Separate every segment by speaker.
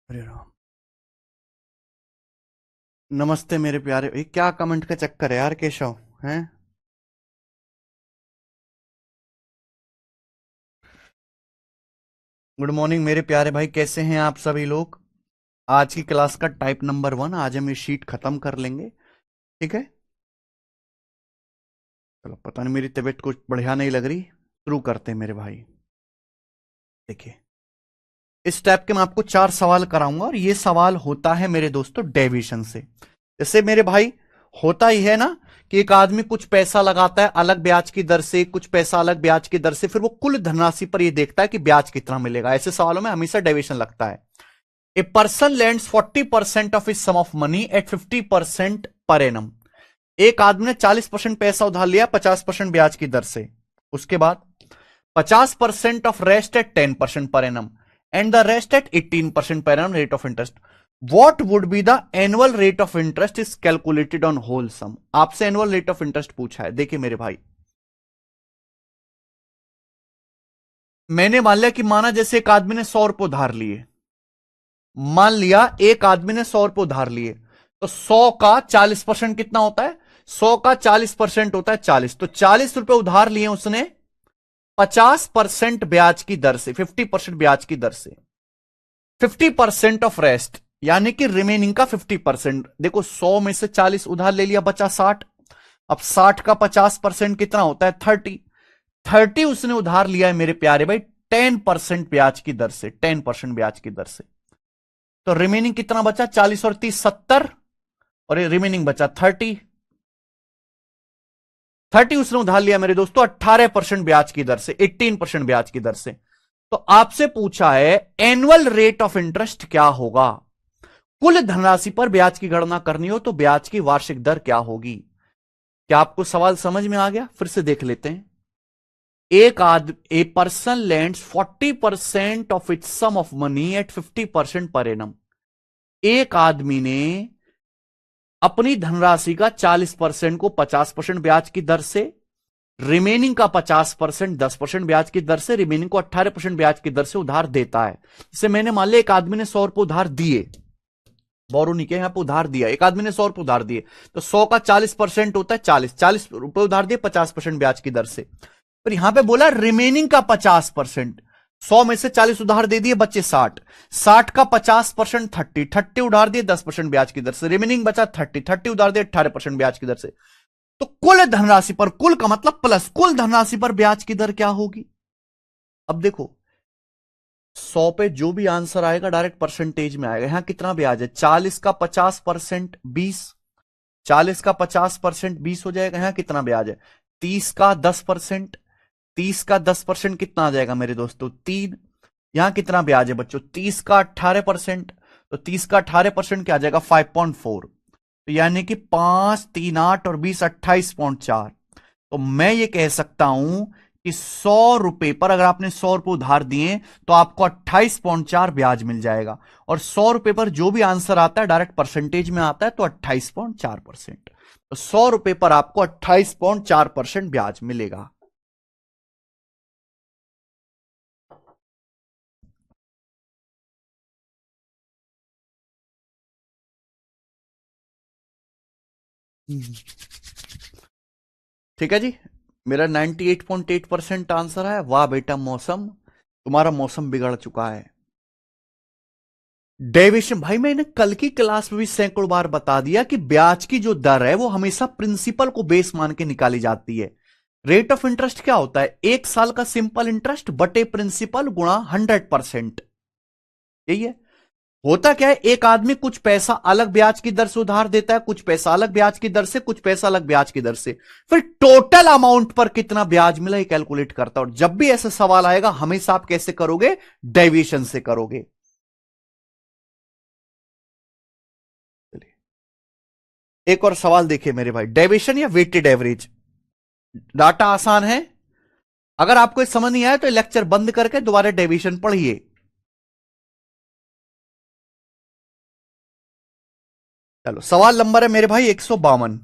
Speaker 1: अरे राम। नमस्ते मेरे प्यारे। ये क्या कमेंट का चक्कर है यार केशव? हैं? गुड मॉर्निंग मेरे प्यारे भाई, कैसे हैं आप सभी लोग? आज की क्लास का टाइप नंबर 1, आज हम ये शीट खत्म कर लेंगे। ठीक है, चलो। पता नहीं, मेरी तबीयत कुछ बढ़िया नहीं लग रही। शुरू करते हैं मेरे भाई। देखिए, इस टाइप के मैं आपको 4 सवाल कराऊंगा और ये सवाल होता है मेरे दोस्तों डेविएशन से। जैसे मेरे भाई, होता ही है ना कि एक आदमी कुछ पैसा लगाता है अलग ब्याज की दर से, कुछ पैसा अलग ब्याज की दर से, फिर वो कुल धनराशि पर ये देखता है कि ब्याज कितना मिलेगा। ऐसे सवालों में हमेशा डेविएशन लगता है। ए पर्सन लैंड्स 40% ऑफ इस sum of money at 50% per annum. एक आदमी ने 40% पैसा उधार लिया 50% ब्याज की दर से। उसके बाद 50% of rest at 10% per annum and the rest at 18% per annum rate of interest. What would be the annual rate of interest is calculated on whole sum. आपसे एनुअल रेट ऑफ इंटरेस्ट पूछा है। देखिए मेरे भाई, मैंने मान लिया कि माना जैसे एक आदमी ने 100 रुपए उधार लिए। मान लिया एक आदमी ने 100 रुपए उधार लिए, तो 100 का 40% कितना होता है? 100 का 40% होता है 40। तो 40 रुपए उधार लिए उसने 50% ब्याज की दर से, 50% ब्याज की दर से। 50% ऑफ रेस्ट यानी कि रिमेनिंग का 50%। देखो, 100 में से 40 उधार ले लिया, बचा 60। अब 60 का 50% कितना होता है? 30। 30 उसने उधार लिया है मेरे प्यारे भाई 10% ब्याज की दर से, 10% ब्याज की दर से। तो रिमेनिंग कितना बचा? 40 और 30 70, और ये रिमेनिंग बचा 30। 30 उसने उधार लिया मेरे दोस्तों 18% ब्याज की दर से, 18% ब्याज की दर से। तो आपसे पूछा है एनुअल रेट ऑफ इंटरेस्ट क्या होगा। कुल धनराशि पर ब्याज की गणना करनी हो तो ब्याज की वार्षिक दर क्या होगी? क्या आपको सवाल समझ में आ गया? फिर से देख लेते हैं। A person lands 40% of its sum of money at 50% per annum. एक आदमी ने अपनी धनराशि का 40% को 50% ब्याज की दर से, रिमेनिंग का 50% 10% ब्याज की दर से, रिमेनिंग को 18% ब्याज की दर से उधार देता है। जैसे मैंने मान लिया एक आदमी ने 100 रुपए उधार दिए, बोरो नहीं किया, यहां पे उधार दिया। एक आदमी ने 100 रुपए उधार दिए, तो 100 का 40% होता है 40। 40 रुपए उधार दिए 50% ब्याज की दर से। पर यहां पे बोला रिमेनिंग का 50%। 100 में से 40 उधार दे दिए, बच्चे 60। 60 का 50% 30। 30 उधार दिए 10% ब्याज की दर से, रिमेनिंग बचा 30। 30 उधार दिए 18% ब्याज की दर से। तो कुल धनराशि पर, कुल का मतलब प्लस, कुल धनराशि पर ब्याज की दर क्या होगी? अब देखो, 100 पे जो भी आंसर आएगा डायरेक्ट परसेंटेज में आएगा। यहां कितना ब्याज है? 40 का 50% 20। 40 का 50% 20 हो जाएगा। यहां कितना ब्याज है? 30 का 10%। 30 का 10% कितना आ जाएगा मेरे दोस्तों? 3। यहां कितना ब्याज है बच्चों? 30 का 18%। तो 30 का 18% क्या आ जाएगा? 5.4। तो यानी कि 5 3 8 और 20 28.4। तो मैं ये कह सकता हूं कि 100 रुपए पर अगर आपने 100 रुपए उधार दिए तो आपको 28.4 ब्याज मिल जाएगा। और 100 रुपए पर जो भी आंसर आता है डायरेक्ट परसेंटेज में आता है, तो 28.4%। तो 100 रुपए पर आपको 28.4% ब्याज मिलेगा। ठीक है जी, मेरा 98.8% आंसर है। वाह बेटा मौसम, तुम्हारा मौसम बिगड़ चुका है। डेविएशन भाई, मैंने कल की क्लास में भी सैकड़ों बार बता दिया कि ब्याज की जो दर है वो हमेशा प्रिंसिपल को बेस मान के निकाली जाती है। रेट ऑफ इंटरेस्ट क्या होता है? 1 साल का सिंपल इंटरेस्ट बटे प्रिंसिपल गुणा 100%। यही है। होता क्या है, एक आदमी कुछ पैसा अलग ब्याज की दर से उधार देता है, कुछ पैसा अलग ब्याज की दर से, कुछ पैसा अलग ब्याज की दर से, फिर टोटल अमाउंट पर कितना ब्याज मिला ये कैलकुलेट करता है। और जब भी ऐसा सवाल आएगा हमेशा आप कैसे करोगे? डेविएशन से करोगे। एक और सवाल देखिए मेरे भाई, डेविएशन या वेटेड एवरेज। डाटा आसान है। अगर आपको ये समझ नहीं आया तो लेक्चर बंद करके दोबारा डेविएशन पढ़िए। चलो, सवाल नंबर है मेरे भाई 152।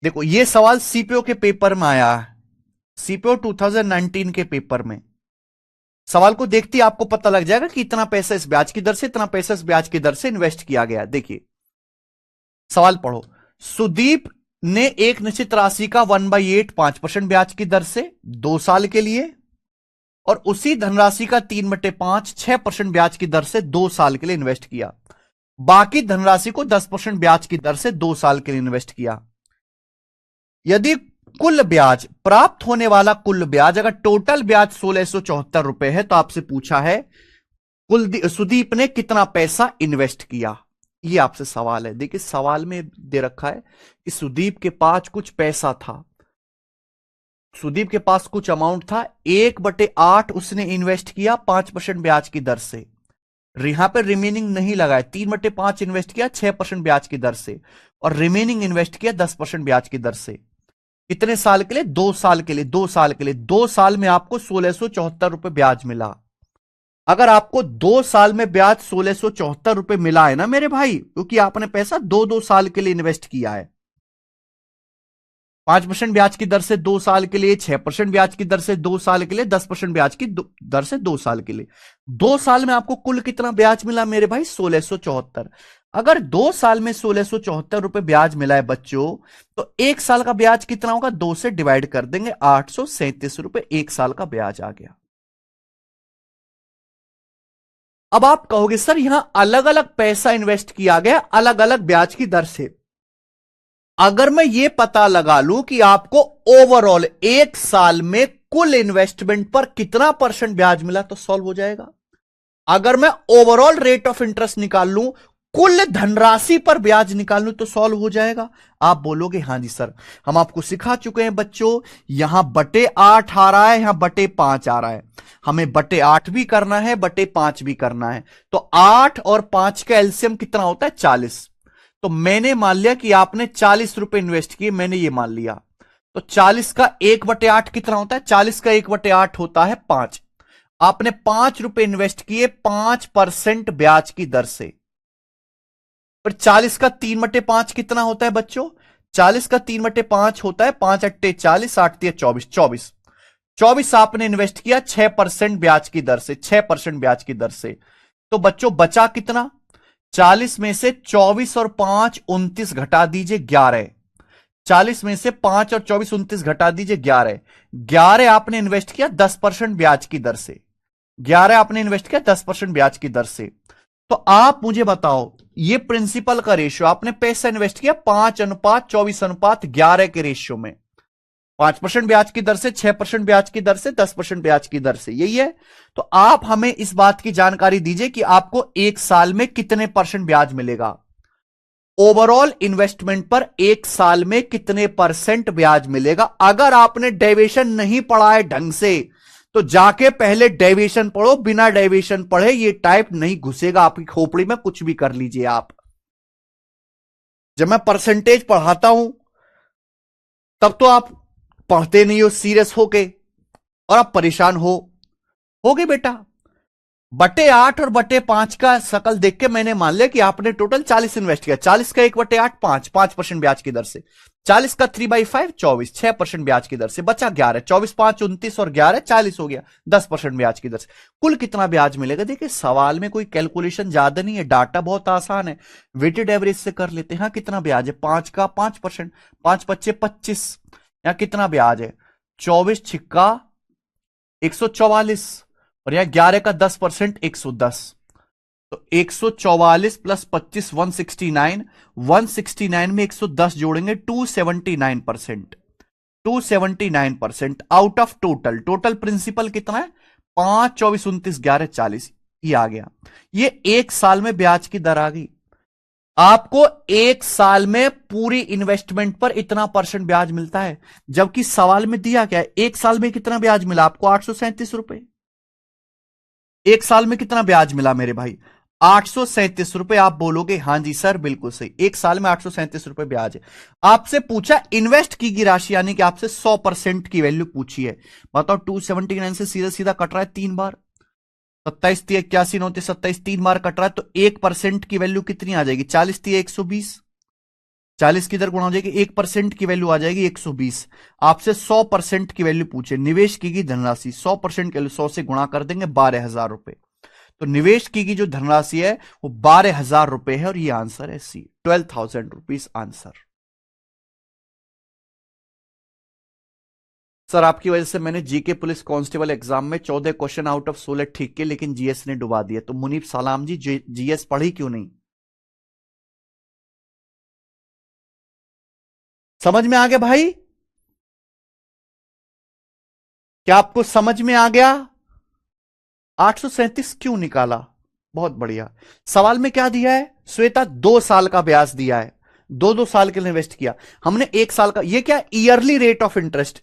Speaker 1: देखो, ये सवाल सीपीओ के पेपर में आया है, सीपीओ 2019 के पेपर में। सवाल को देखते ही आपको पता लग जाएगा कि इतना पैसा इस ब्याज की दर से, इतना पैसा इस ब्याज की दर से इन्वेस्ट किया गया। देखिए सवाल पढ़ो। सुदीप ने एक निश्चित राशि का 1/8 5% ब्याज की दर से 2 साल के लिए और उसी धनराशि का 3/5 6% ब्याज की दर से 2 साल के लिए इन्वेस्ट किया। बाकी धनराशि को 10% ब्याज की दर से 2 साल के लिए इन्वेस्ट किया। यदि कुल ब्याज, प्राप्त होने वाला कुल ब्याज, अगर टोटल ब्याज 1674 रुपए है तो आपसे पूछा है सुदीप ने कितना पैसा इन्वेस्ट किया। यह आपसे सवाल है। देखिए सवाल में दे रखा है कि सुदीप के पास कुछ पैसा था, सुदीप के पास कुछ अमाउंट था, 1/8 उसने इन्वेस्ट किया 5% ब्याज की दर से। यहां पर रिमेनिंग नहीं लगाया, 3/5 इन्वेस्ट किया 6% ब्याज की दर से और रिमेनिंग इन्वेस्ट किया 10% ब्याज की दर से। कितने साल के लिए? 2 साल के लिए। 2 साल के लिए, 2 साल में आपको 1674 रुपए ब्याज मिला। अगर आपको 2 साल में ब्याज 1674 रुपए मिला है ना मेरे भाई, क्योंकि आपने पैसा 2-2 साल के लिए इन्वेस्ट किया है। 5% ब्याज की दर से 2 साल के लिए, 6% ब्याज की दर से 2 साल के लिए, 10% ब्याज की दर से 2 साल के लिए। 2 साल में आपको कुल कितना ब्याज मिला मेरे भाई? 1674। अगर 2 साल में 1674 रुपए ब्याज मिला है बच्चों, तो 1 साल का ब्याज कितना होगा? 2 से डिवाइड कर देंगे, 837 रुपए 1 साल का ब्याज आ गया। अब आप कहोगे सर यहां अलग अलग पैसा इन्वेस्ट किया गया अलग अलग ब्याज की दर से। अगर मैं यह पता लगा लूं कि आपको ओवरऑल 1 साल में कुल इन्वेस्टमेंट पर कितना % ब्याज मिला तो सॉल्व हो जाएगा। अगर मैं ओवरऑल रेट ऑफ इंटरेस्ट निकाल लूं, कुल धनराशि पर ब्याज निकाल लूं तो सॉल्व हो जाएगा। आप बोलोगे हां जी सर, हम आपको सिखा चुके हैं बच्चों, यहां बटे 8 आ रहा है, यहां बटे 5 आ रहा है, हमें बटे 8 भी करना है, बटे 5 भी करना है। तो 8 और 5 का एलसीएम कितना होता है? 40। तो मैंने मान लिया कि आपने 40 रुपए इन्वेस्ट किए, मैंने ये मान लिया। तो 40 का 1/8 कितना होता है? 40 का 1/8 होता है 5। आपने 5 रुपए इन्वेस्ट किए 5% ब्याज की दर से। पर 40 का 3/5 कितना होता है बच्चों? 40 का 3/5 होता है 5 अट्टे 40, 8 तिया 24। 24 आपने इन्वेस्ट किया 6% ब्याज की दर से, 6% ब्याज की दर से। तो बच्चों बचा कितना? 40 में से 24 और 5 29 घटा दीजिए 11। 40 में से 5 और 24 29 घटा दीजिए 11। 11 आपने इन्वेस्ट किया 10% ब्याज की दर से। 11 आपने इन्वेस्ट किया 10% ब्याज की दर से। तो आप मुझे बताओ, ये प्रिंसिपल का रेशियो, आपने पैसा इन्वेस्ट किया 5:24:11 के रेशियो में, 5% ब्याज की दर से, 6% ब्याज की दर से, 10% ब्याज की दर से, यही है। तो आप हमें इस बात की जानकारी दीजिए कि आपको 1 साल में कितने % ब्याज मिलेगा। ओवरऑल इन्वेस्टमेंट पर 1 साल में कितने % ब्याज मिलेगा। अगर आपने डेविएशन नहीं पढ़ा है ढंग से तो जाके पहले डेविएशन पढ़ो, बिना डेविएशन पढ़े ये टाइप नहीं घुसेगा आपकी खोपड़ी में, कुछ भी कर लीजिए आप। जब मैं परसेंटेज पढ़ाता हूं तब तो आप पढ़ते नहीं हो सीरियस होके और आप परेशान होगे बेटा। बटे 8 और बटे 5 का शकल देख के मैंने मान लिया कि आपने टोटल 40 इन्वेस्ट किया। 40 का 1/8 5% ब्याज की दर से, 40 का 3/5 24, 6% ब्याज की दर से, बचा 11, 24 5 29 और 11 40 हो गया, 10% ब्याज की दर से। कुल कितना ब्याज मिलेगा? देखिए सवाल में कोई कैलकुलेशन ज्यादा नहीं है, डाटा बहुत आसान है, वेटेड एवरेज से कर लेते हैं। हाँ कितना ब्याज है? 5 का 5%, 5 25 25। यहां कितना ब्याज है? 24 छिक्का 144 और यहां 11 का 10% 110। तो 144 प्लस 25 169, 169 में 110 जोड़ेंगे 279%, 279% आउट ऑफ टोटल प्रिंसिपल कितना है? 5 24 29 11 40, ये आ गया। ये 1 साल में ब्याज की दर आ गई। आपको 1 साल में पूरी इन्वेस्टमेंट पर इतना % ब्याज मिलता है, जबकि सवाल में दिया क्या है? 1 साल में कितना ब्याज मिला आपको? 837 रुपए। 1 साल में कितना ब्याज मिला मेरे भाई? 837 रुपए। आप बोलोगे हां जी सर बिल्कुल सही, 1 साल में 837 रुपए ब्याज है। आपसे पूछा इन्वेस्ट की गई राशि, यानी कि आपसे 100% की वैल्यू पूछी है। बताओ 279 से सीधा सीधा कट रहा है 3 बार, 27 3 81 9 27 3 बार कट रहा है, तो 1% की वैल्यू कितनी आ जाएगी? 40 3 120, 40 की दर गुणा हो जाएगी, 1% की वैल्यू आ जाएगी 120। आपसे 100% की वैल्यू पूछे, निवेश की गई धनराशि 100% की वैल्यू 100 से गुणा कर देंगे 12,000 रुपए। तो निवेश की गई जो धनराशि है वो 12,000 रुपए है और ये आंसर है सी, 12,000 रुपीज आंसर। सर आपकी वजह से मैंने जीके पुलिस कांस्टेबल एग्जाम में 14 क्वेश्चन आउट ऑफ 16 ठीक किए, लेकिन जीएस ने डुबा दिया। तो मुनीब सलाम जी, जीएस पढ़ी क्यों नहीं? समझ में आ गया भाई? क्या आपको समझ में आ गया? 837 क्यों निकाला? बहुत बढ़िया। सवाल में क्या दिया है श्वेता? 2 साल का ब्याज दिया है, 2-2 साल के लिए इन्वेस्ट किया हमने, 1 साल का। ये क्या? Yearly rate of interest.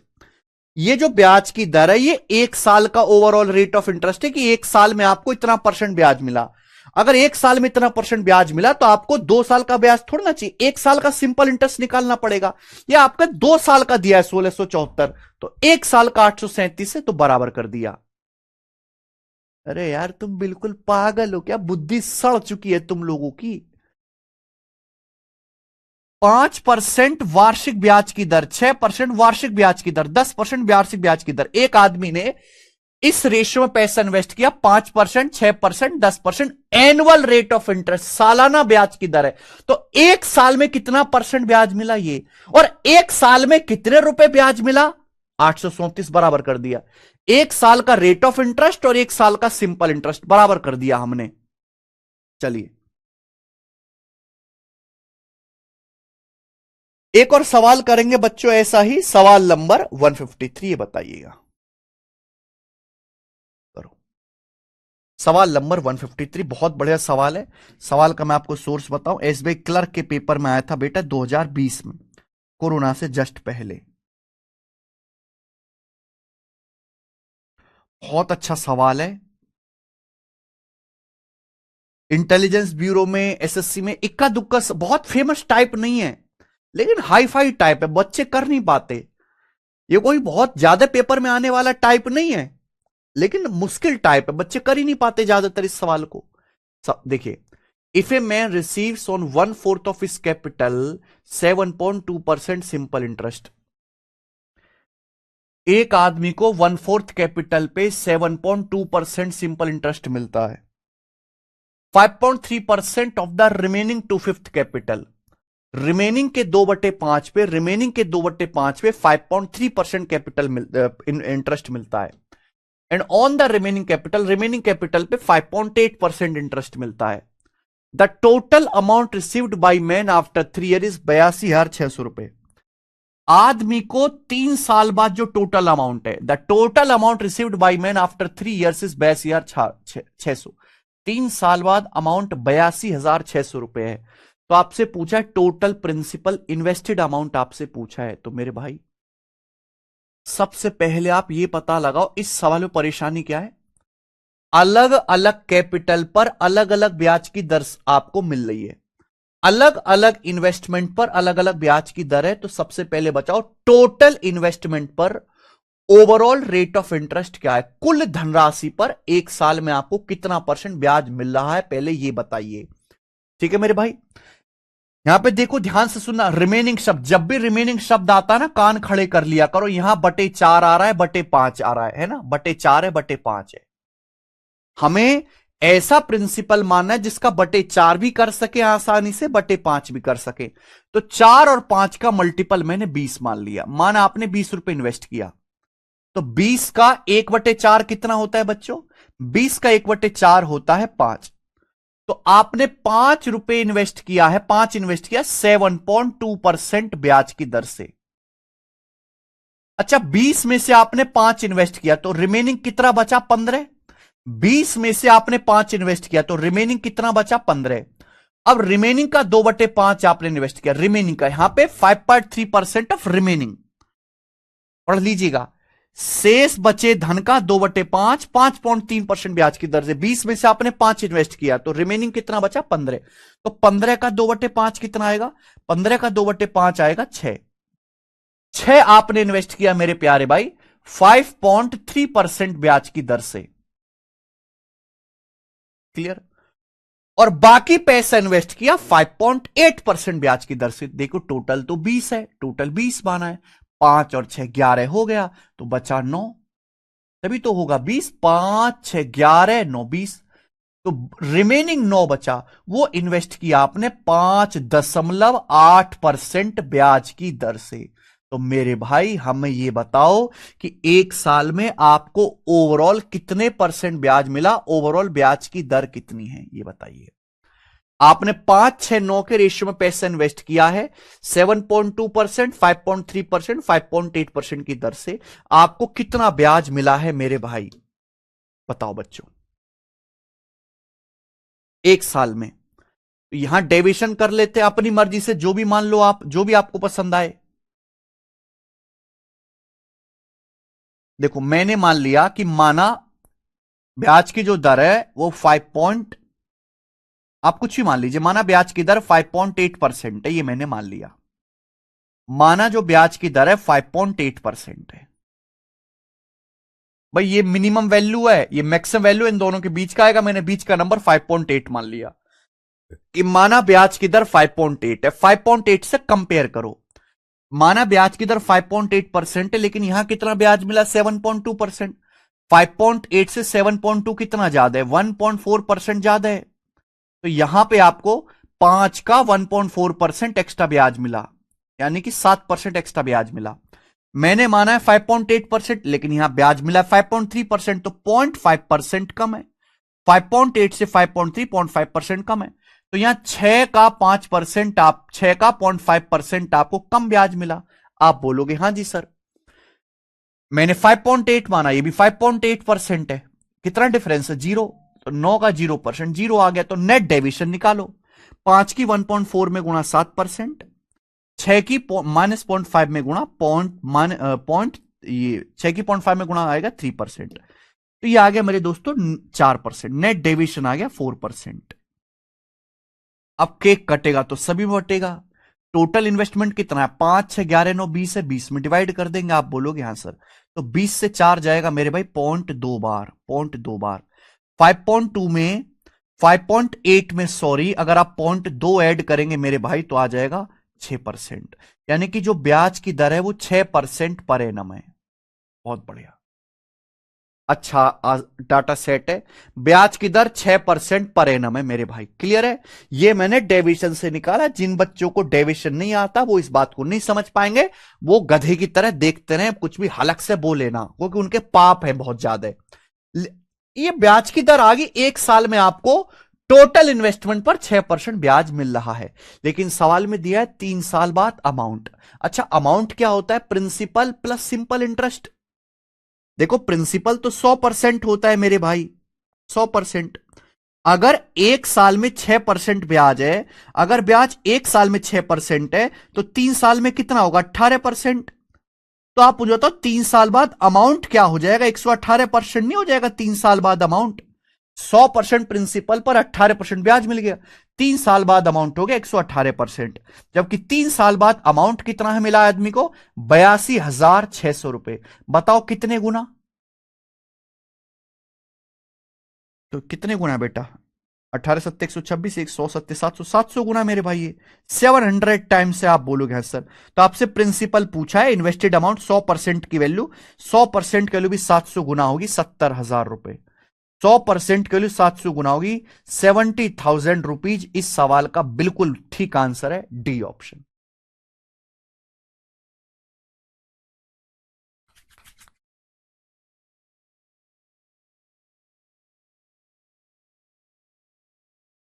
Speaker 1: ये जो ब्याज की दर है ये 1 साल का ओवरऑल रेट ऑफ इंटरेस्ट है कि 1 साल में आपको इतना % ब्याज मिला। अगर 1 साल में इतना % ब्याज मिला तो आपको 2 साल का ब्याज थोड़ा ना चाहिए, 1 साल का सिंपल इंटरेस्ट निकालना पड़ेगा। या आपका 2 साल का दिया है 1674, तो 1 साल का 837 है, तो बराबर कर दिया। अरे यार तुम बिल्कुल पागल हो क्या? बुद्धि सड़ चुकी है तुम लोगों की। 5% वार्षिक ब्याज की दर, 6% वार्षिक ब्याज की दर, 10% वार्षिक ब्याज की दर। एक आदमी ने इस रेशियो में पैसा इन्वेस्ट किया, 5%, 6%, 10% एनुअल रेट ऑफ इंटरेस्ट, सालाना ब्याज की दर है। तो 1 साल में कितना % ब्याज मिला ये, और 1 साल में कितने रुपए ब्याज मिला? 837 बराबर कर दिया। 1 साल का रेट ऑफ इंटरेस्ट और 1 साल का सिंपल इंटरेस्ट बराबर कर दिया हमने। चलिए एक और सवाल करेंगे बच्चों, ऐसा ही सवाल नंबर 153, ये बताइएगा। करो सवाल नंबर 153, बहुत बढ़िया सवाल है। सवाल का मैं आपको सोर्स बताऊं, एसबीआई क्लर्क के पेपर में आया था बेटा 2020 में, कोरोना से जस्ट पहले। बहुत अच्छा सवाल है। इंटेलिजेंस ब्यूरो में, एसएससी में इक्का दुक्का, बहुत फेमस टाइप नहीं है लेकिन हाई फाई टाइप है, बच्चे कर नहीं पाते। ये कोई बहुत ज्यादा पेपर में आने वाला टाइप नहीं है, लेकिन मुश्किल टाइप है, बच्चे कर ही नहीं पाते ज्यादातर इस सवाल को। देखिए, if a man receives on 1/4 of his capital 7.2% simple interest, एक आदमी को 1/4 कैपिटल पे 7.2% सिंपल इंटरेस्ट मिलता है। 5.3% of the remaining 2/5 capital, remaining के 2/5 पे, रिमेनिंग के 2/5 पे 5.3% कैपिटल इंटरेस्ट मिलता है। And on the remaining capital पे 5.8% इंटरेस्ट मिलता है। The total amount received by man after 3 year is 82,600 रुपए। आदमी को 3 साल बाद जो टोटल अमाउंट है, the total amount received by man after 3 years is 82,600। 3 साल बाद अमाउंट 82,600 रुपए है। तो आपसे पूछा है टोटल प्रिंसिपल इन्वेस्टेड अमाउंट, आपसे पूछा है। तो मेरे भाई सबसे पहले आप ये पता लगाओ इस सवाल में परेशानी क्या है। अलग अलग कैपिटल पर अलग अलग ब्याज की दर आपको मिल रही है, अलग अलग इन्वेस्टमेंट पर अलग अलग ब्याज की दर है। तो सबसे पहले बचाओ टोटल इन्वेस्टमेंट पर ओवरऑल रेट ऑफ इंटरेस्ट क्या है, कुल धनराशि पर 1 साल में आपको कितना % ब्याज मिल रहा है, पहले ये बताइए। ठीक है मेरे भाई, यहां पे देखो ध्यान से सुनना, रिमेनिंग शब्द, जब भी रिमेनिंग शब्द आता है ना कान खड़े कर लिया करो। यहां बटे 4 आ रहा है, बटे 5 आ रहा है ना, बटे 4 है, बटे 5 है। हमें ऐसा प्रिंसिपल मानना है जिसका बटे 4 भी कर सके आसानी से, बटे 5 भी कर सके। तो 4 और 5 का मल्टीपल मैंने 20 मान लिया। माना आपने 20 रुपए इन्वेस्ट किया, तो 20 का 1/4 कितना होता है बच्चों? 20 का 1/4 होता है 5। तो आपने 5 रुपए इन्वेस्ट किया है, 5 इन्वेस्ट किया 7.2% ब्याज की दर से। अच्छा, 20 में से आपने 5 इन्वेस्ट किया तो रिमेनिंग कितना बचा? 15। 20 में से आपने 5 इन्वेस्ट किया तो रिमेनिंग कितना बचा? 15। अब रिमेनिंग का 2/5 आपने इन्वेस्ट किया, रिमेनिंग का यहां पे 5.3% ऑफ रिमेनिंग, पढ़ लीजिएगा। शेष बचे धन का 2/5, 5.3% ब्याज की दर से। 20 में से आपने 5 इन्वेस्ट किया तो रिमेनिंग कितना बचा? 15। तो 15 का 2/5 कितना आएगा? 15 का 2/5 आएगा 6। 6 आपने इन्वेस्ट किया मेरे प्यारे भाई 5.3% ब्याज की दर से। क्लियर? और बाकी पैसा इन्वेस्ट किया 5.8% ब्याज की दर से। देखो टोटल तो 20 है, टोटल 20 माना है, 5 और 6 11 हो गया, तो बचा 9, तभी तो होगा 20, 5 6 11 9 20, तो रिमेनिंग 9 बचा, वो इन्वेस्ट किया आपने 5.8% ब्याज की दर से। तो मेरे भाई हमें ये बताओ कि एक साल में आपको ओवरऑल कितने परसेंट ब्याज मिला, ओवरऑल ब्याज की दर कितनी है ये बताइए। आपने 5 6 9 के रेशियो में पैसा इन्वेस्ट किया है, 7.2%, 5.3%, 5.8% की दर से आपको कितना ब्याज मिला है मेरे भाई, बताओ बच्चों, एक साल में। तो यहां डेविएशन कर लेते हैं अपनी मर्जी से, जो भी मान लो आप, जो भी आपको पसंद आए। देखो मैंने मान लिया कि माना ब्याज की जो दर है वो 5 पॉइंट, आप कुछ भी मान लीजिए, माना ब्याज की दर 5.8% है, ये मैंने मान लिया। माना जो ब्याज की दर है 5.8% है, भाई ये मिनिमम वैल्यू है, ये मैक्सिमम वैल्यू इन दोनों के बीच का आएगा, मैंने बीच का नंबर 5.8 मान लिया कि माना ब्याज की दर 5.8 है, 5.8 से कंपेयर करो। माना ब्याज की दर 5.8% है, लेकिन यहां कितना ब्याज मिला, 7.2%। 5.8 से 7.2 कितना ज्यादा है, 1.4% ज्यादा है। तो यहां पे आपको 5 का 1.4% एक्स्ट्रा ब्याज मिला, यानी कि 7% एक्स्ट्रा ब्याज मिला। मैंने माना है 5.8%, लेकिन यहां ब्याज मिला 5.3%, तो 0.5% कम है। 5.8 से 5.3 0.5% कम है। तो यहां 6 का 5%, आप 6 का 0.5% आपको कम ब्याज मिला। आप बोलोगे हां जी सर, मैंने 5.8 माना, ये भी 5.8% है, कितना डिफरेंस है, 0। तो 9 का 0%, 0 आ गया, तो नेट डेविएशन निकालो। 5 की 1.4 में गुणा 7%, 6 की -0.5 में गुणा पॉइंट, ये 6 की 0.5 में गुणा आएगा 3%, तो ये आ गया मेरे दोस्तों 4%, नेट डेविएशन आ गया 4%। अब केक कटेगा तो सभी में बटेगा। टोटल इन्वेस्टमेंट कितना है, 5 6 11 9 20 है, 20 में डिवाइड कर देंगे। आप बोलोगे हाँ सर, तो 20 से 4 जाएगा मेरे भाई 0.2 बार, 0.2 बार। 5.2 में 5.8 में सॉरी, अगर आप 0.2 ऐड करेंगे मेरे भाई तो आ जाएगा 6%, यानी कि जो ब्याज की दर है वो 6% पर एनम है। बहुत बढ़िया, अच्छा डाटा सेट है। ब्याज की दर 6% पर एनम है मेरे भाई, क्लियर है। ये मैंने डेविएशन से निकाला। जिन बच्चों को डेविएशन नहीं आता वो इस बात को नहीं समझ पाएंगे, वो गधे की तरह देखते रहे, कुछ भी हलक से बोले ना, क्योंकि उनके पाप है बहुत ज्यादा। ये ब्याज की दर आ गई, एक साल में आपको टोटल इन्वेस्टमेंट पर 6% ब्याज मिल रहा है, लेकिन सवाल में दिया है 3 साल बाद अमाउंट। अच्छा अमाउंट क्या होता है, प्रिंसिपल प्लस सिंपल इंटरेस्ट। देखो प्रिंसिपल तो 100% होता है मेरे भाई, 100%। अगर एक साल में 6% ब्याज है, अगर ब्याज एक साल में 6% है, तो 3 साल में कितना होगा, 18%। तो आप मुझे बताओ 3 साल बाद अमाउंट क्या हो जाएगा, 118% नहीं हो जाएगा 3 साल बाद अमाउंट। 100% प्रिंसिपल पर 18% ब्याज मिल गया, 3 साल बाद अमाउंट हो गया 118%। जबकि 3 साल बाद अमाउंट कितना है मिला आदमी को, 82,600 रुपए। बताओ कितने गुना, तो कितने गुना है बेटा, 18 7 126, 100 7 700, 700 गुना मेरे भाई, ये 700 टाइम से आप बोलोगे हाँ सर। तो आपसे प्रिंसिपल पूछा है, इन्वेस्टेड अमाउंट 100% की वैल्यू, 100% की वैल्यू भी 700 गुना होगी, 70,000 रुपए। 100% की वैल्यू 700 गुना होगी, 70,000 रुपीज। इस सवाल का बिल्कुल ठीक आंसर है डी ऑप्शन।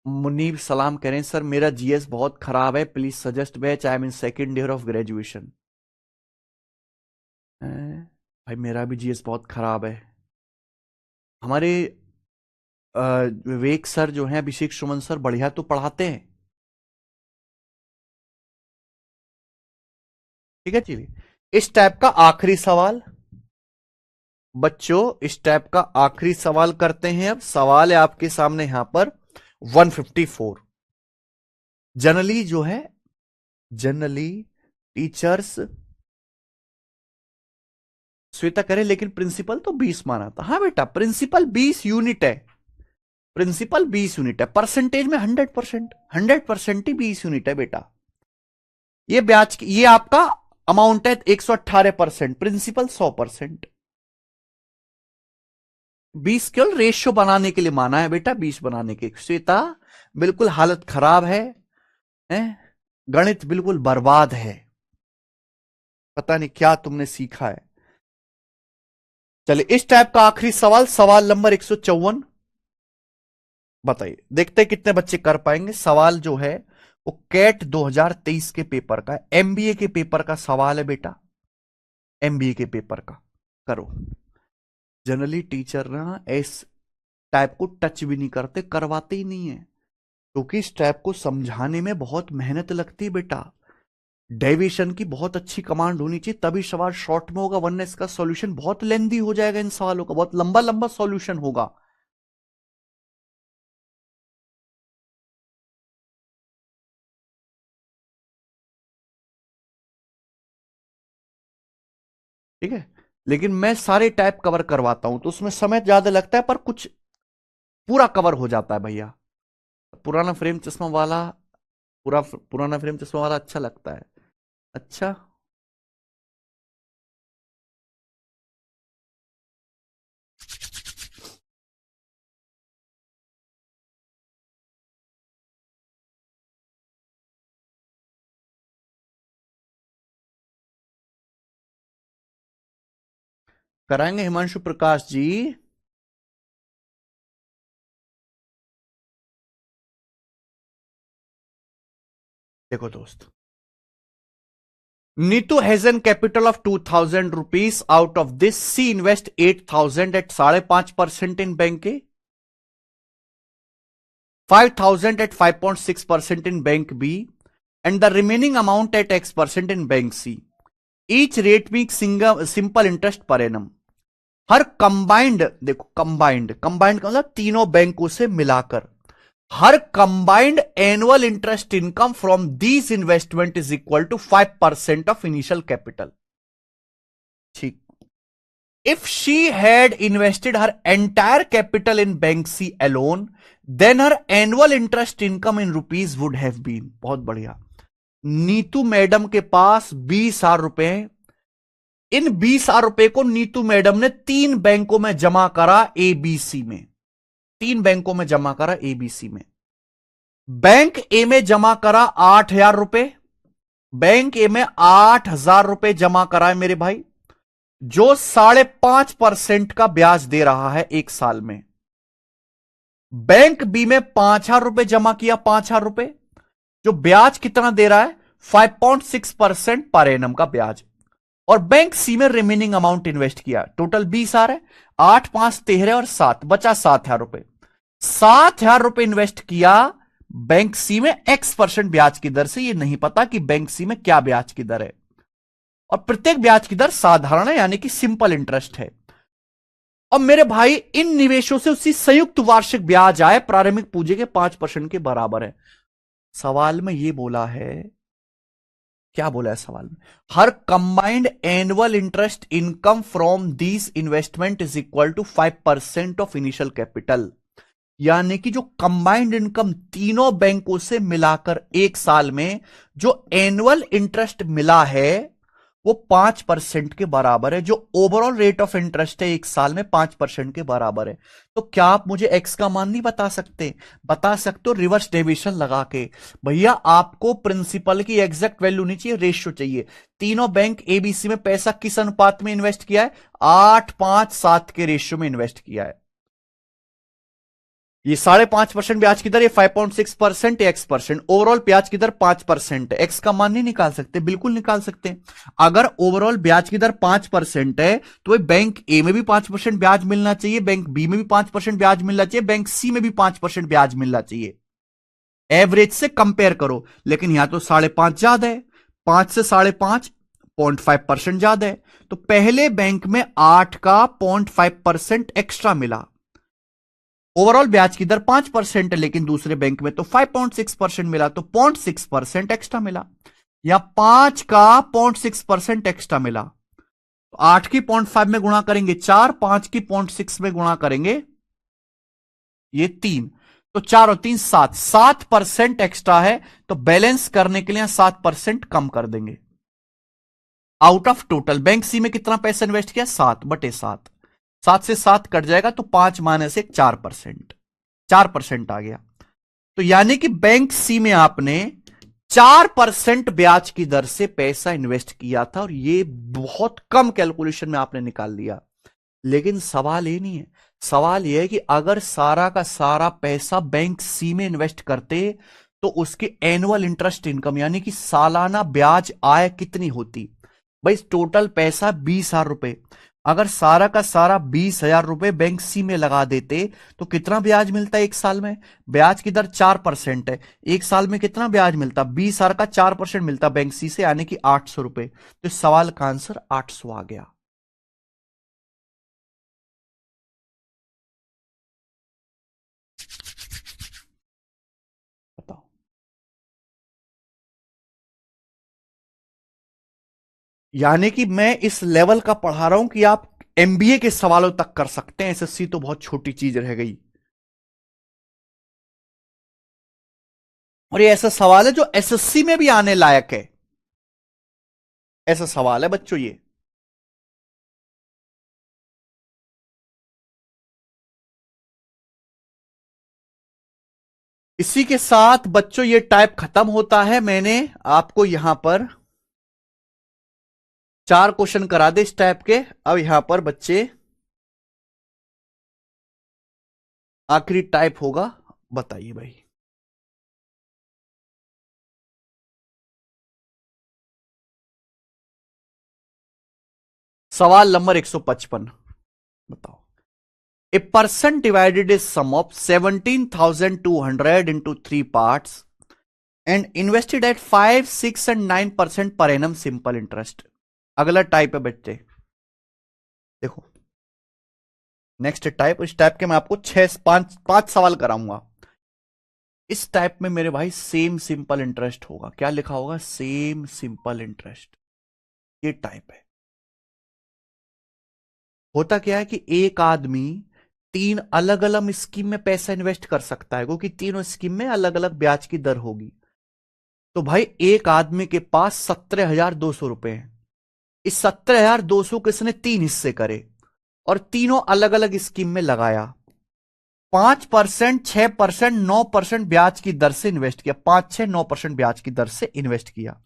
Speaker 1: मुनीब सलाम करें सर, मेरा जीएस बहुत खराब है, please suggest batch, I am in second year of graduation. भाई मेरा भी जीएस बहुत खराब है। हमारे विवेक सर जो हैं, अभिषेक सुमन सर बढ़िया तो पढ़ाते हैं, ठीक है चलिए। इस टाइप का आखिरी सवाल बच्चों, इस टाइप का आखिरी सवाल करते हैं। अब सवाल है आपके सामने यहां पर 154। जनरली जो है, जनरली टीचर्स, श्वेता करे लेकिन प्रिंसिपल तो 20 माना था। हाँ बेटा प्रिंसिपल 20 यूनिट है, प्रिंसिपल 20 यूनिट है, परसेंटेज में 100%, 100% ही 20 यूनिट है बेटा। ये ब्याज की, ये आपका अमाउंट है 118%, प्रिंसिपल 100%। 20 केवल रेशियो बनाने के लिए माना है बेटा, 20 बनाने के। श्वेता बिल्कुल हालत खराब है? गणित बिल्कुल बर्बाद है, पता नहीं क्या तुमने सीखा है। चलिए इस टाइप का आखिरी सवाल, सवाल नंबर 154। बताइए, देखते हैं कितने बच्चे कर पाएंगे। सवाल जो है वो कैट 2023 के पेपर का है, एमबीए के पेपर का सवाल है बेटा, एमबीए के पेपर का। करो। जनरली टीचर ना इस टाइप को टच भी नहीं करते, करवाते ही नहीं है, क्योंकि इस टाइप को समझाने में बहुत मेहनत लगती है बेटा। डेविएशन की बहुत अच्छी कमांड होनी चाहिए, तभी सवाल शॉर्ट में होगा, वरना इसका सॉल्यूशन बहुत लेंदी हो जाएगा, इन सवालों का बहुत लंबा लंबा सॉल्यूशन होगा। ठीक है, लेकिन मैं सारे टाइप कवर करवाता हूं तो उसमें समय ज्यादा लगता है, पर कुछ पूरा कवर हो जाता है भैया। पुराना फ्रेम चश्मा वाला, पुराना फ्रेम चश्मा वाला अच्छा लगता है। अच्छा, कराएंगे हिमांशु प्रकाश जी। देखो दोस्त, Neetu has an capital of 2000 rupees, out of this she invest 8000 at 5.5% in bank A, 5000 at 5.6% in bank B, and the remaining amount at X% in bank C. Each rate being simple interest per annum. Her combined, देखो combined, combined का मतलब तीनों बैंकों से मिलाकर, her combined annual interest income from these investment is equal to 5% of initial capital. ठीक, if she had invested her entire capital in bank C alone, then her annual interest income in rupees would have been, बहुत बढ़िया। Neetu madam के पास 20,000 रुपए हैं, इन 20,000 रुपए को Neetu madam ने 3 बैंकों में जमा करा, एबीसी में, 3 बैंकों में जमा करा एबीसी में। बैंक ए में जमा करा 8,000 रुपए, बैंक ए में 8,000 रुपए जमा करा है मेरे भाई, जो 5.5% का ब्याज दे रहा है एक साल में। बैंक बी में 5,000 रुपए जमा किया, 5,000 रुपए, जो ब्याज कितना दे रहा है, 5.6% पर एनम का ब्याज। और बैंक सी में रिमेनिंग अमाउंट इन्वेस्ट किया, टोटल 20,000 है, 8, 5, 13 और 7 बचा 7,000 रुपए। 7,000 रुपए इन्वेस्ट किया बैंक सी में X% ब्याज की दर से। ये नहीं पता कि बैंक सी में क्या ब्याज की दर है, और प्रत्येक ब्याज की दर साधारण है, यानी कि सिंपल इंटरेस्ट है। और मेरे भाई इन निवेशों से उसकी संयुक्त वार्षिक ब्याज आय प्रारंभिक पूंजी के 5% के बराबर है। सवाल में ये बोला है, क्या बोला है सवाल में, her combined annual interest income from these investment is equal to 5% of initial capital, यानी कि जो कंबाइंड इनकम तीनों बैंकों से मिलाकर एक साल में जो एनुअल इंटरेस्ट मिला है वो 5% के बराबर है, जो ओवरऑल रेट ऑफ इंटरेस्ट है एक साल में 5% के बराबर है। तो क्या आप मुझे एक्स का मान नहीं बता सकते? बता सकते हो रिवर्स डेविएशन लगा के। भैया आपको प्रिंसिपल की एग्जैक्ट वैल्यू नहीं चाहिए, रेशियो चाहिए। तीनों बैंक एबीसी में पैसा किस अनुपात में इन्वेस्ट किया है? 8, 5, 7 के रेशियो में इन्वेस्ट किया है। ये 5.5% ब्याज की दर, ये 5.6% X%, ओवरऑल ब्याज की दर 5% है। एक्स का मान नहीं निकाल सकते? बिल्कुल निकाल सकते हैं। अगर ओवरऑल ब्याज की दर 5% है तो बैंक ए में भी 5% ब्याज मिलना चाहिए, बैंक बी में भी 5% ब्याज मिलना चाहिए, बैंक सी में भी 5% ब्याज मिलना चाहिए। एवरेज से कंपेयर करो, लेकिन यहां तो 5.5 ज्यादा है, 5 से 5.5 0.5% ज्यादा है, तो पहले बैंक में 8 का 0.5% एक्स्ट्रा मिला। ओवरऑल ब्याज की दर 5% है, लेकिन दूसरे बैंक में तो 5.6% मिला, तो 0.6% एक्स्ट्रा मिला, या 5 का 0.6% एक्स्ट्रा मिला। तो 8 की 0.5 में गुणा करेंगे 4, 5 की 0.6 में गुणा करेंगे ये 3, तो 4 और 3 7, 7% एक्स्ट्रा है, तो बैलेंस करने के लिए 7% कम कर देंगे। आउट ऑफ टोटल बैंक सी में कितना पैसा इन्वेस्ट किया, 7/7, 7 से 7 कट जाएगा तो 5 माइनस 1, 4%, 4% आ गया। तो यानी कि बैंक सी में आपने 4% ब्याज की दर से पैसा इन्वेस्ट किया था, और ये बहुत कम कैलकुलेशन में आपने निकाल लिया। लेकिन सवाल ये नहीं है, सवाल यह है कि अगर सारा का सारा पैसा बैंक सी में इन्वेस्ट करते तो उसकी एनुअल इंटरेस्ट इनकम यानी कि सालाना ब्याज आय कितनी होती। भाई टोटल पैसा 20,000 रुपए, अगर सारा का सारा 20,000 रुपए बैंक सी में लगा देते तो कितना ब्याज मिलता है एक साल में। ब्याज की दर 4% है, एक साल में कितना ब्याज मिलता, 20,000 का 4% मिलता बैंक सी से, यानी कि 800 रुपए। तो इस सवाल का आंसर 800 आ गया। बताओ, यानी कि मैं इस लेवल का पढ़ा रहा हूं कि आप एमबीए के सवालों तक कर सकते हैं, एसएससी तो बहुत छोटी चीज रह गई। और ये ऐसा सवाल है जो एसएससी में भी आने लायक है, ऐसा सवाल है बच्चों ये। इसी के साथ बच्चों ये टाइप खत्म होता है। मैंने आपको यहां पर 4 क्वेश्चन करा दे इस टाइप के। अब यहां पर बच्चे आखिरी टाइप होगा, बताइए भाई। सवाल नंबर 155, बताओ। A person divided a sum of 17,200 into 3 parts and invested at 5, 6 and 9% per annum simple interest. अगला टाइप है बच्चे, देखो नेक्स्ट टाइप। इस टाइप के मैं आपको 5 सवाल कराऊंगा। इस टाइप में मेरे भाई सेम सिंपल इंटरेस्ट होगा। क्या लिखा होगा, सेम सिंपल इंटरेस्ट। ये टाइप है। होता क्या है कि एक आदमी 3 अलग अलग स्कीम में पैसा इन्वेस्ट कर सकता है, क्योंकि तीनों स्कीम में अलग अलग ब्याज की दर होगी। तो भाई एक आदमी के पास 17,200 रुपए हैं। इस 17,200 को इसने 3 हिस्से करे और तीनों अलग अलग स्कीम में लगाया। 5%, 6%, 9% ब्याज की दर से इन्वेस्ट किया। 5, 6, 9% ब्याज की दर से इन्वेस्ट किया।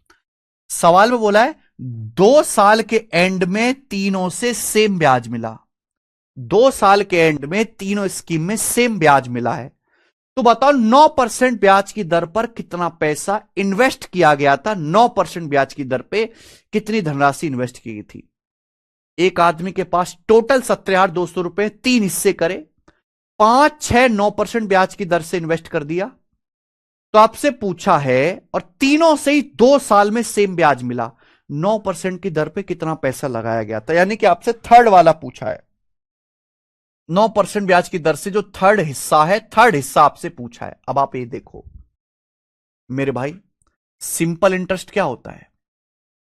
Speaker 1: सवाल में बोला है 2 साल के एंड में तीनों से सेम ब्याज मिला। 2 साल के एंड में तीनों स्कीम में सेम ब्याज मिला है। तो बताओ 9% ब्याज की दर पर कितना पैसा इन्वेस्ट किया गया था। 9% ब्याज की दर पे कितनी धनराशि इन्वेस्ट की गई थी। एक आदमी के पास टोटल 17,200 रुपए, 3 हिस्से करे, 5, 6, 9% ब्याज की दर से इन्वेस्ट कर दिया। तो आपसे पूछा है और तीनों से ही 2 साल में सेम ब्याज मिला, 9% की दर पे कितना पैसा लगाया गया था। यानी कि आपसे थर्ड वाला पूछा है, 9% ब्याज की दर से जो थर्ड हिस्सा है, थर्ड हिस्सा आपसे पूछा है। अब आप ये देखो मेरे भाई, सिंपल इंटरेस्ट क्या होता है।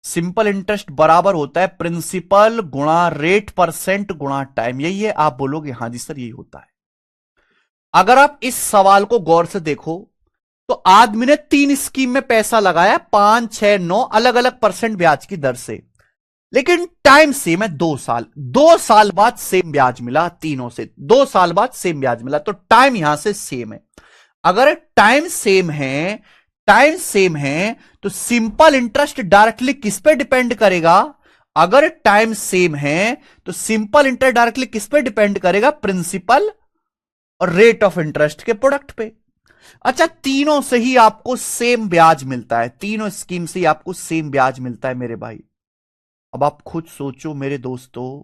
Speaker 1: सिंपल इंटरेस्ट बराबर होता है प्रिंसिपल गुणा रेट परसेंट गुणा टाइम। यही है। आप बोलोगे हां जी सर यही होता है। अगर आप इस सवाल को गौर से देखो तो आदमी ने 3 स्कीम में पैसा लगाया, 5, 6, 9 अलग अलग परसेंट ब्याज की दर से, लेकिन टाइम सेम है, 2 साल। 2 साल बाद सेम ब्याज मिला तीनों से, 2 साल बाद सेम ब्याज मिला। तो टाइम यहां से सेम है। अगर टाइम सेम है, टाइम सेम है तो सिंपल इंटरेस्ट डायरेक्टली किस पे डिपेंड करेगा। अगर टाइम सेम है तो सिंपल इंटरेस्ट डायरेक्टली किस पे डिपेंड करेगा, प्रिंसिपल और रेट ऑफ इंटरेस्ट के प्रोडक्ट पे। अच्छा, तीनों से ही आपको सेम ब्याज मिलता है, तीनों स्कीम से ही आपको सेम ब्याज मिलता है मेरे भाई। अब आप खुद सोचो मेरे दोस्तों,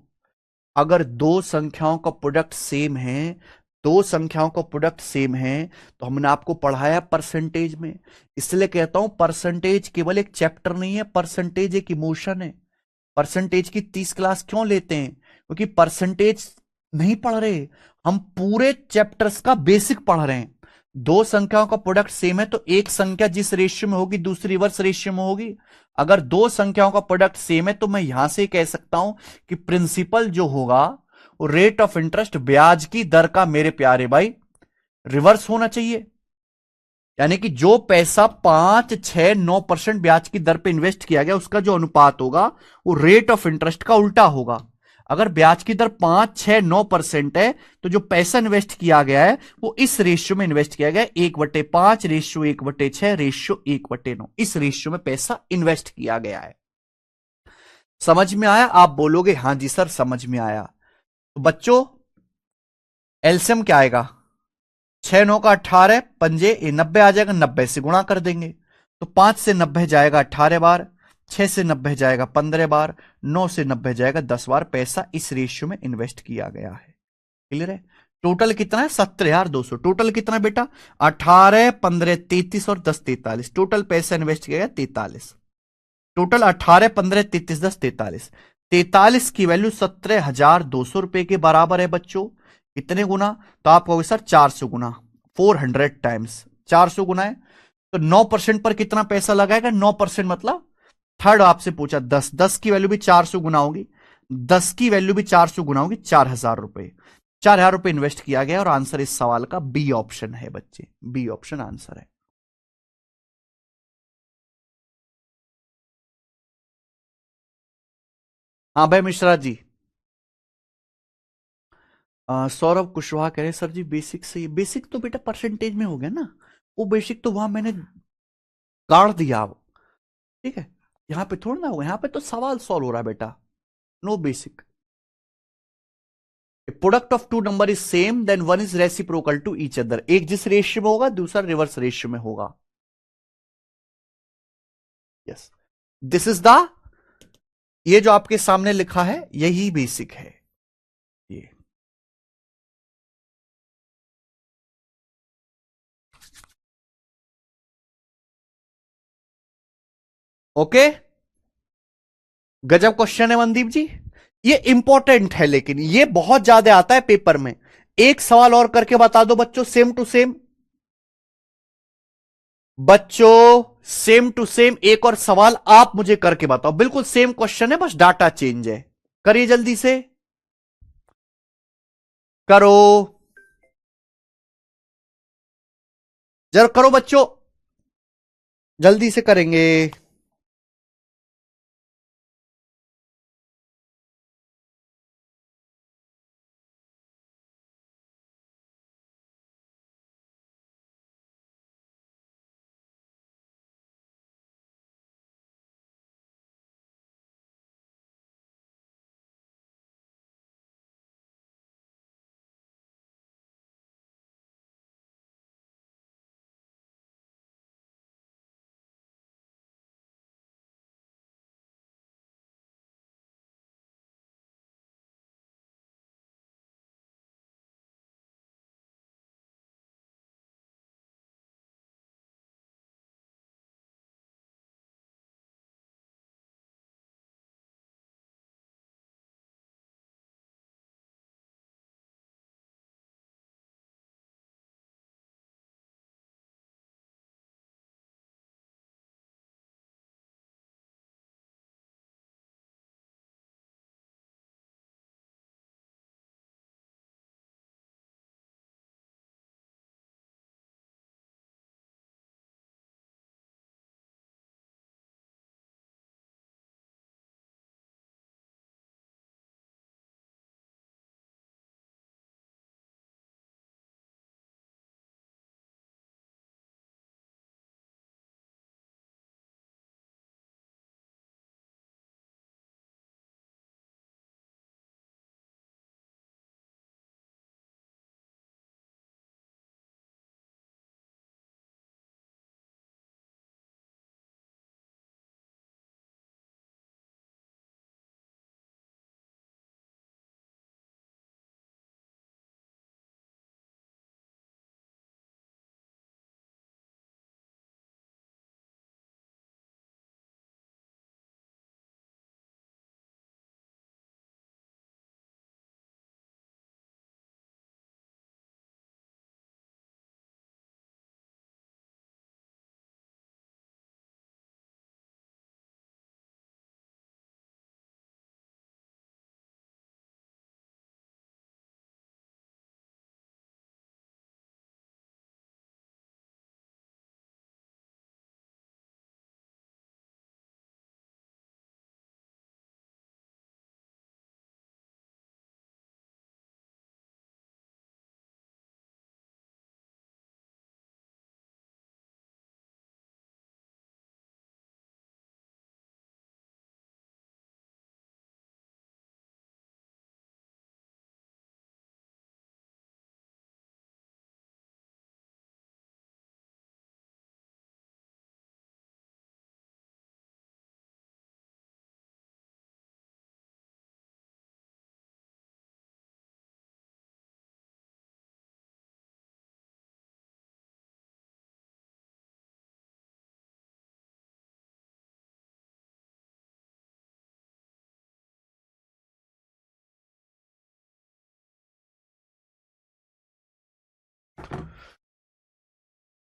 Speaker 1: अगर दो संख्याओं का प्रोडक्ट सेम है, दो संख्याओं का प्रोडक्ट सेम है, तो हमने आपको पढ़ाया परसेंटेज में। इसलिए कहता हूं परसेंटेज केवल एक चैप्टर नहीं है, परसेंटेज एक इमोशन है। परसेंटेज की 30 क्लास क्यों लेते हैं, क्योंकि परसेंटेज नहीं पढ़ रहे, हम पूरे चैप्टर्स का बेसिक पढ़ रहे हैं। दो संख्याओं का प्रोडक्ट सेम है तो एक संख्या जिस रेशियो में होगी दूसरी रिवर्स रेशियो में होगी। अगर दो संख्याओं का प्रोडक्ट सेम है तो मैं यहां से कह सकता हूं कि प्रिंसिपल जो होगा वो रेट ऑफ इंटरेस्ट ब्याज की दर का मेरे प्यारे भाई रिवर्स होना चाहिए। यानी कि जो पैसा 5, 6, 9% ब्याज की दर पे इन्वेस्ट किया गया उसका जो अनुपात होगा वो रेट ऑफ इंटरेस्ट का उल्टा होगा। अगर ब्याज की दर 5, 6, 9% है तो जो पैसा इन्वेस्ट किया गया है वो इस रेशियो में इन्वेस्ट किया गया है, 1/5 रेशियो 1/6 रेशियो 1/9, इस रेशियो में पैसा इन्वेस्ट किया गया है। समझ में आया? आप बोलोगे हां जी सर समझ में आया। तो बच्चों एलसीएम क्या आएगा? 6 9 का 18, पंजे 90 आ जाएगा, 90 से गुणा कर देंगे। तो 5 से 90 जाएगा 18 बार, 6 से 90 जाएगा 15 बार, 9 से 90 जाएगा 10 बार। पैसा इस रेशियो में इन्वेस्ट किया गया है। क्लियर है? टोटल कितना है? 17,200। टोटल कितना बेटा? 18, 15, 33 और 10 43। टोटल पैसा इन्वेस्ट किया गया 43। टोटल 18, 15, 33, 10 43। 43 की वैल्यू 17,200 रुपए के बराबर है बच्चों। कितने गुना? तो आप कहोगे सर 400 गुना, 400 टाइम्स 400 गुना है। तो 9% पर कितना पैसा लगाएगा? 9% मतलब थर्ड आपसे पूछा 10, 10 की वैल्यू भी 400 गुना होगी, 10 की वैल्यू भी 400 गुना होगी, 4,000 रुपए। 4,000 रुपए इन्वेस्ट किया गया और आंसर इस सवाल का बी ऑप्शन है बच्चे, बी ऑप्शन आंसर है। हाँ भाई मिश्रा जी। सौरभ कुशवाहा कह रहे हैं सर जी बेसिक से, बेसिक तो बेटा परसेंटेज में हो गया ना, वो बेसिक तो वहां मैंने गाड़ दिया वो। ठीक है, यहाँ पे थोड़ा ना होगा, यहाँ पे तो सवाल सॉल्व हो रहा है बेटा। No basic. Product of two number is same then one is reciprocal to each other. एक जिस रेशियो में होगा दूसरा रिवर्स रेशियो में होगा। यस, दिस इज द, ये जो आपके सामने लिखा है यही बेसिक है ये। ओके, गजब क्वेश्चन है मनदीप जी। ये इंपॉर्टेंट है लेकिन ये बहुत ज्यादा आता है पेपर में। एक सवाल और करके बता दो बच्चों, सेम टू सेम। बच्चों सेम टू सेम एक और सवाल आप मुझे करके बताओ, बिल्कुल सेम क्वेश्चन है बस डाटा चेंज है। करिए जल्दी से, करो, जरा करो बच्चों, जल्दी से करेंगे।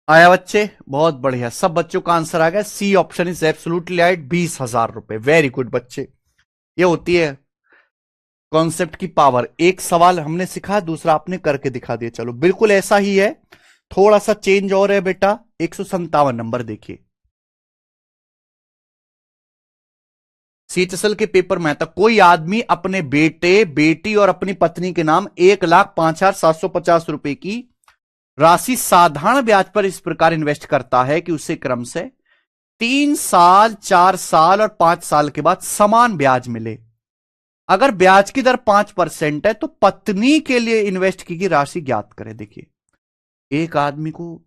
Speaker 1: आया बच्चे? बहुत बढ़िया, सब बच्चों का आंसर आ गया। C option is absolutely right, 20,000 रुपए। वेरी गुड बच्चे, ये होती है कॉन्सेप्ट की पावर। एक सवाल हमने सिखा, दूसरा आपने करके दिखा दिया। चलो बिल्कुल ऐसा ही है, थोड़ा सा चेंज और है बेटा। 157 नंबर देखिए, सीएचएसएल के पेपर में था, कोई आदमी अपने बेटे, बेटी और अपनी पत्नी के नाम 1,05,750 रुपए की राशि साधारण ब्याज पर इस प्रकार इन्वेस्ट करता है कि उसे क्रम से 3 साल, 4 साल और 5 साल के बाद समान ब्याज मिले। अगर ब्याज की दर 5% है तो पत्नी के लिए इन्वेस्ट की गई राशि ज्ञात करें। देखिए, एक आदमी को,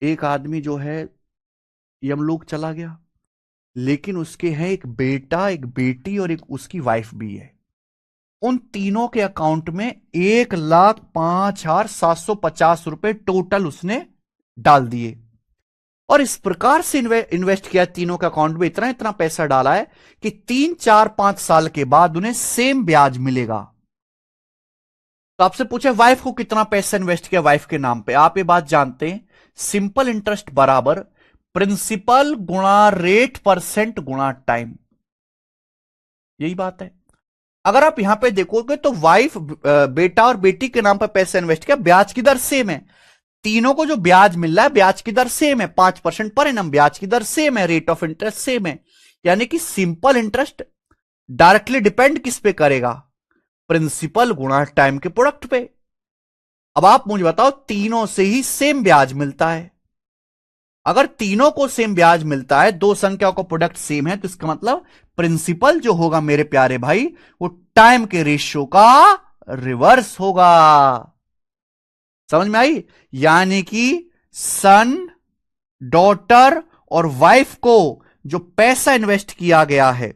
Speaker 1: एक आदमी जो है यमलोक चला गया, लेकिन उसके हैं एक बेटा, एक बेटी और एक उसकी वाइफ भी है। उन तीनों के अकाउंट में 1,05,750 रुपए टोटल उसने डाल दिए, और इस प्रकार से इन्वेस्ट किया, तीनों के अकाउंट में इतना इतना पैसा डाला है कि 3, 4, 5 साल के बाद उन्हें सेम ब्याज मिलेगा। तो आपसे पूछे वाइफ को कितना पैसा इन्वेस्ट किया वाइफ के नाम पे, आप ये बात जानते हैं, सिंपल इंटरेस्ट बराबर प्रिंसिपल गुणा रेट परसेंट गुणा टाइम, यही बात है। अगर आप यहां पे देखोगे तो वाइफ, बेटा और बेटी के नाम पर पैसा इन्वेस्ट किया, ब्याज की दर सेम है, तीनों को जो ब्याज मिल रहा है ब्याज की दर सेम है, 5% पर एनम ब्याज की दर सेम है, रेट ऑफ इंटरेस्ट सेम है। यानी कि सिंपल इंटरेस्ट डायरेक्टली डिपेंड किस पे करेगा, प्रिंसिपल गुणा टाइम के प्रोडक्ट पे। अब आप मुझे बताओ, तीनों से ही सेम ब्याज मिलता है, अगर तीनों को सेम ब्याज मिलता है, दो संख्याओं का प्रोडक्ट सेम है, तो इसका मतलब प्रिंसिपल जो होगा मेरे प्यारे भाई, वो टाइम के रेशियो का रिवर्स होगा। समझ में आई? यानी कि सन, डॉटर और वाइफ को जो पैसा इन्वेस्ट किया गया है,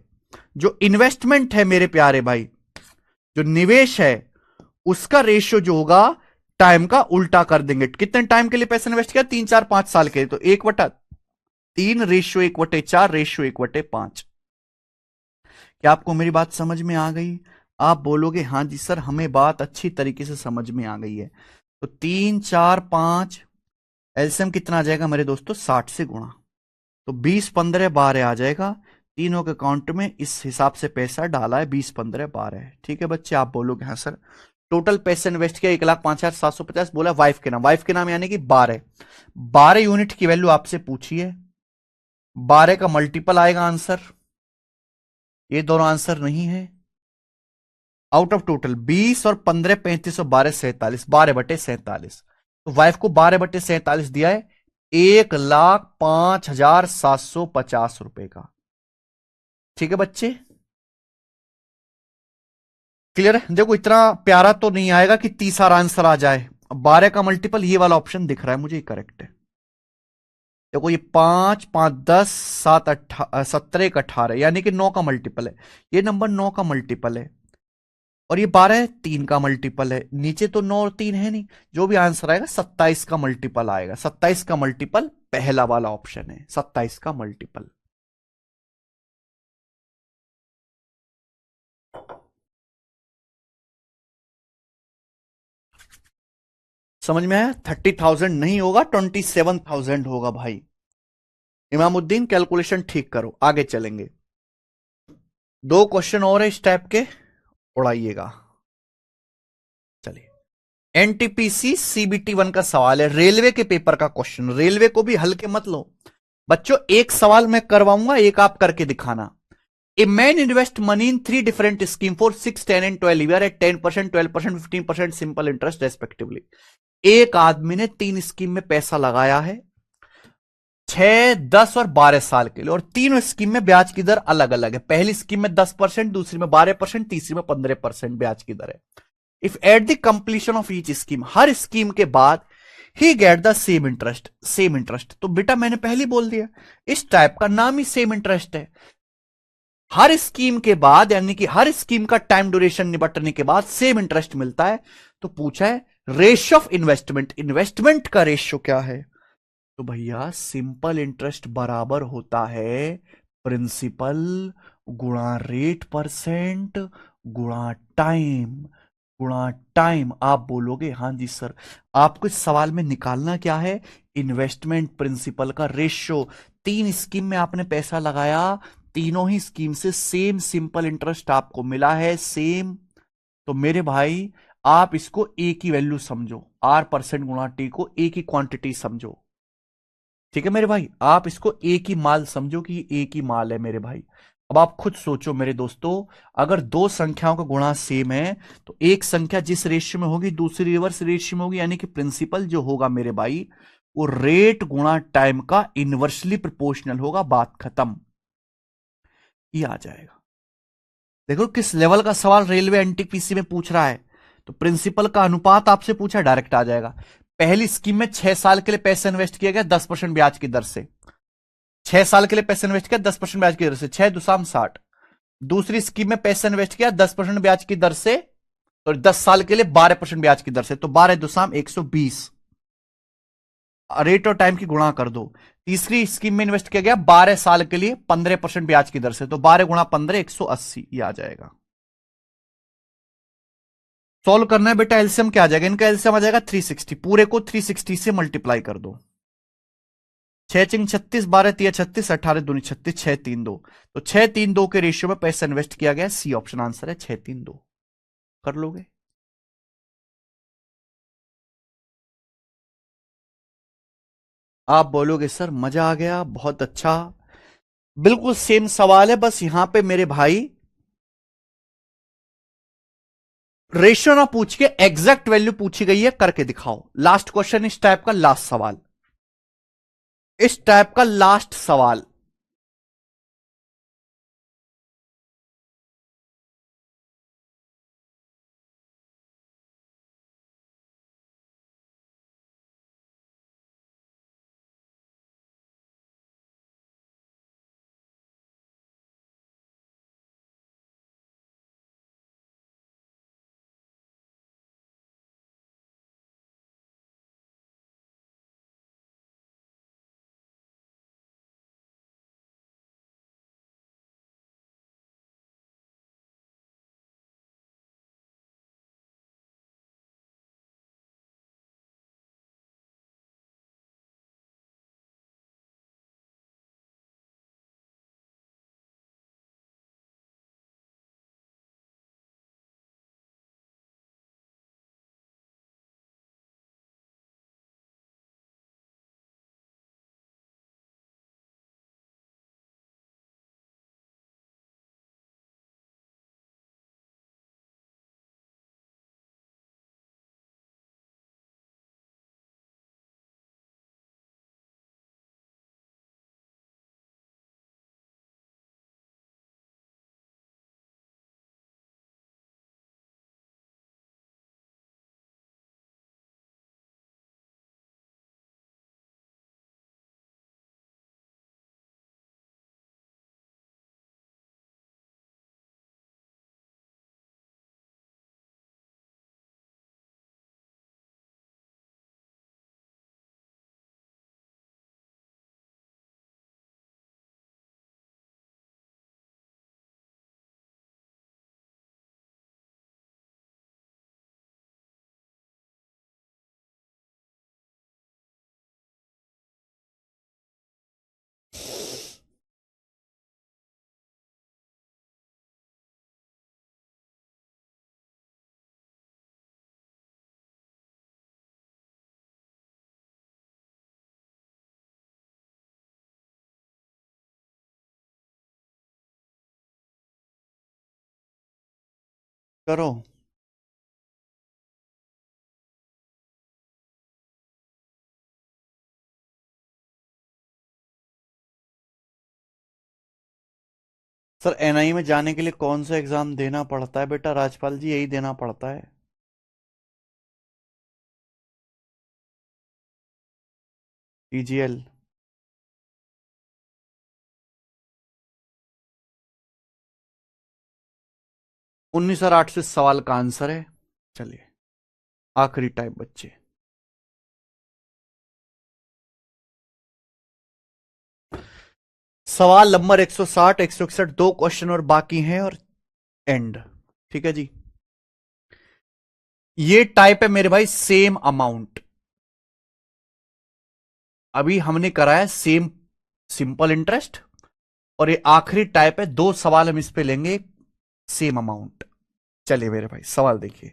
Speaker 1: जो इन्वेस्टमेंट है मेरे प्यारे भाई, जो निवेश है, उसका रेशियो जो होगा टाइम का उल्टा कर देंगे। कितने टाइम के लिए पैसा इन्वेस्ट किया? 3, 4, 5 साल के लिए, तो 1/3 रेशियो 1/4 रेशियो 1/5। क्या आपको मेरी बात समझ में आ गई? आप बोलोगे हां जी सर, हमें बात अच्छी तरीके से समझ में आ गई है। तो 3, 4, 5 एलसीएम कितना आ जाएगा मेरे दोस्तों? 60 से गुणा, तो 20, 15, 12 आ जाएगा। तीनों के अकाउंट में इस हिसाब से पैसा डाला है, 20, 15, 12। ठीक है बच्चे, आप बोलोगे हाँ सर। टोटल पैसा इन्वेस्ट किया 1,05,750, बोला वाइफ के नाम, वाइफ के नाम यानी कि 12 यूनिट की वैल्यू आपसे पूछी है, 12 का मल्टीपल आएगा आंसर, ये दोनों आंसर नहीं है। आउट ऑफ टोटल 20 और 15, 35 और 12, 47, 12/47। तो वाइफ को 12/47 दिया है, 1,05,750 रुपए का। ठीक है बच्चे, क्लियर है? देखो इतना प्यारा तो नहीं आएगा कि 30 आंसर आ जाए। 12 का मल्टीपल ये वाला ऑप्शन दिख रहा है मुझे, करेक्ट है। देखो ये 5, 5, 10, 7, 17, 18 यानी कि 9 का मल्टीपल है, ये नंबर 9 का मल्टीपल है, और ये 12 3 का मल्टीपल है। नीचे तो 9 और 3 है नहीं, जो भी आंसर आएगा 27 का मल्टीपल आएगा। 27 का मल्टीपल पहला वाला ऑप्शन है, 27 का मल्टीपल। समझ में आया? 30,000 नहीं होगा, 27,000 होगा भाई। इमामुद्दीन कैलकुलेशन ठीक करो, आगे चलेंगे। 2 क्वेश्चन और है इस टाइप के, उड़ाइएगा। चलिए, एनटीपीसी सीबीटी 1 का सवाल है, रेलवे के पेपर का क्वेश्चन। रेलवे को भी हल्के मत लो बच्चों, एक सवाल मैं करवाऊंगा, एक आप करके दिखाना। A man invest money in 3 different scheme for 6, 10 and 12 year at 10%, 12%, 15% simple interest respectively. एक आदमी ने 3 स्कीम में पैसा लगाया है, 6, 10 और 12 साल के लिए, और तीनों स्कीम में ब्याज की दर अलग अलग है। पहली स्कीम में 10%, दूसरी में 12%, तीसरी में 15% ब्याज की दर है। If at the completion of each scheme, हर स्कीम के बाद he get the same interest, same interest. तो बेटा मैंने पहले बोल दिया, इस टाइप का नाम ही सेम इंटरेस्ट है। हर स्कीम के बाद, यानी कि हर स्कीम का टाइम ड्यूरेशन निपटने के बाद सेम इंटरेस्ट मिलता है। तो पूछा है रेशियो ऑफ इन्वेस्टमेंट, इन्वेस्टमेंट का रेशियो क्या है? तो भैया सिंपल इंटरेस्ट बराबर होता है प्रिंसिपल गुणा रेट परसेंट गुणा टाइम। गुणा टाइम। आप बोलोगे हाँ जी सर। आपको इस सवाल में निकालना क्या है? इन्वेस्टमेंट प्रिंसिपल का रेशियो। 3 स्कीम में आपने पैसा लगाया, तीनों ही स्कीम से सेम सिंपल इंटरेस्ट आपको मिला है, सेम। तो मेरे भाई, आप इसको ए की वैल्यू समझो, आर परसेंट गुणा टी को ए की क्वांटिटी समझो। ठीक है मेरे भाई, आप इसको एक ही माल समझो कि ये एक ही माल है मेरे भाई। अब आप खुद सोचो मेरे दोस्तों, अगर दो संख्याओं का गुणा सेम है, तो एक संख्या जिस रेशियो में होगी दूसरी रिवर्स रेशियो में होगी, यानी कि प्रिंसिपल जो होगा मेरे भाई, वो रेट गुणा टाइम का इनवर्सली प्रोपोर्शनल होगा। बात खत्म। ये आ जाएगा। देखो किस लेवल का सवाल रेलवे एनटीपीसी में पूछ रहा है। तो प्रिंसिपल का अनुपात आपसे पूछा, डायरेक्ट आ जाएगा। पहली स्कीम में 6 साल के लिए पैसा इन्वेस्ट किया गया 10% ब्याज की दर से। 6 साल के लिए पैसा इन्वेस्ट किया 10% ब्याज की दर से, 6×2 = 60। दूसरी स्कीम में पैसा इन्वेस्ट किया 10% ब्याज की दर से, और 10 साल के लिए 12% ब्याज की दर से, तो 12×2 = 120। रेट और टाइम की गुणा कर दो। तीसरी स्कीम में इन्वेस्ट किया गया 12 साल के लिए 15% ब्याज की दर से, तो 12×15 180, ये आ जाएगा। सॉल्व करना है बेटा, एलसीएम क्या आ जाएगा? इनका एलसीएम आ जाएगा 360। पूरे को 360 से मल्टीप्लाई कर दो। 6×6 = 36, 12×3 = 36, 18×2 = 36, 6×3 = 2। तो 6×3 = 2 के रेशियो में पैसा इन्वेस्ट किया गया। सी ऑप्शन आंसर है 6×3 = 2। कर लोगे? आप बोलोगे सर मजा आ गया, बहुत अच्छा। बिल्कुल सेम सवाल है, बस यहां पे मेरे भाई रेशियो ना पूछ के एग्जैक्ट वैल्यू पूछी गई है, करके दिखाओ। लास्ट क्वेश्चन इस टाइप का, लास्ट सवाल, इस टाइप का लास्ट सवाल। करो। सर एनआई में जाने के लिए कौन सा एग्जाम देना पड़ता है बेटा? राजपाल जी यही देना पड़ता है। टीजीएल। 1908 से सवाल का आंसर है। चलिए, आखिरी टाइम बच्चे। सवाल नंबर 160, 161, 2 क्वेश्चन और बाकी हैं, और एंड। ठीक है जी। ये टाइप है मेरे भाई सेम अमाउंट। अभी हमने करा है सेम सिंपल इंटरेस्ट, और ये आखिरी टाइप है, दो सवाल हम इस पे लेंगे सेम अमाउंट। चलिए मेरे भाई सवाल देखिए।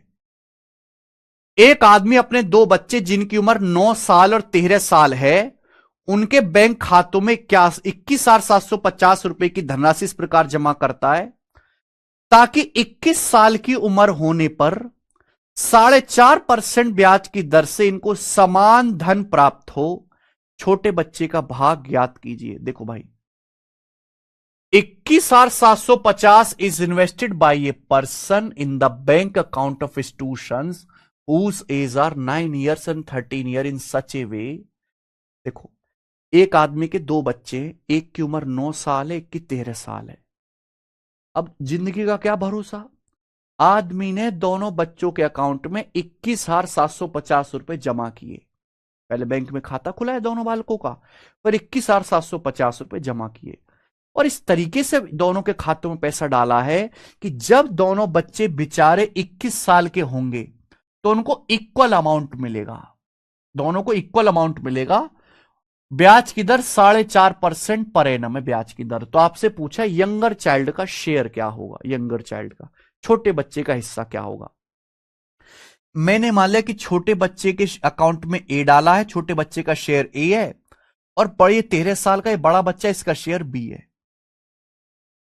Speaker 1: एक आदमी अपने दो बच्चे जिनकी उम्र 9 साल और 13 साल है, उनके बैंक खातों में क्या 21,750 रुपए की धनराशि इस प्रकार जमा करता है ताकि 21 साल की उम्र होने पर 4.5% ब्याज की दर से इनको समान धन प्राप्त हो। छोटे बच्चे का भाग ज्ञात कीजिए। देखो भाई, 21,750 is invested bye a person in the bank account of institutions whose age are 9 years and 13 year in such a way। देखो, एक आदमी के दो बच्चे, एक की उम्र 9 साल है, एक की 13 साल है। अब जिंदगी का क्या भरोसा, आदमी ने दोनों बच्चों के अकाउंट में 21,750 रुपए जमा किए। पहले बैंक में खाता खुला है दोनों बालकों का, पर 21,750 रुपए जमा किए, और इस तरीके से दोनों के खातों में पैसा डाला है कि जब दोनों बच्चे बेचारे 21 साल के होंगे तो उनको इक्वल अमाउंट मिलेगा, दोनों को इक्वल अमाउंट मिलेगा। ब्याज की दर 4.5% पर एनम है ब्याज की दर। तो आपसे पूछा यंगर चाइल्ड का शेयर क्या होगा, यंगर चाइल्ड का, छोटे बच्चे का हिस्सा क्या होगा। मैंने मान लिया कि छोटे बच्चे के अकाउंट में ए डाला है, छोटे बच्चे का शेयर ए है, और बड़े 13 साल का ये बड़ा बच्चा, इसका शेयर बी है।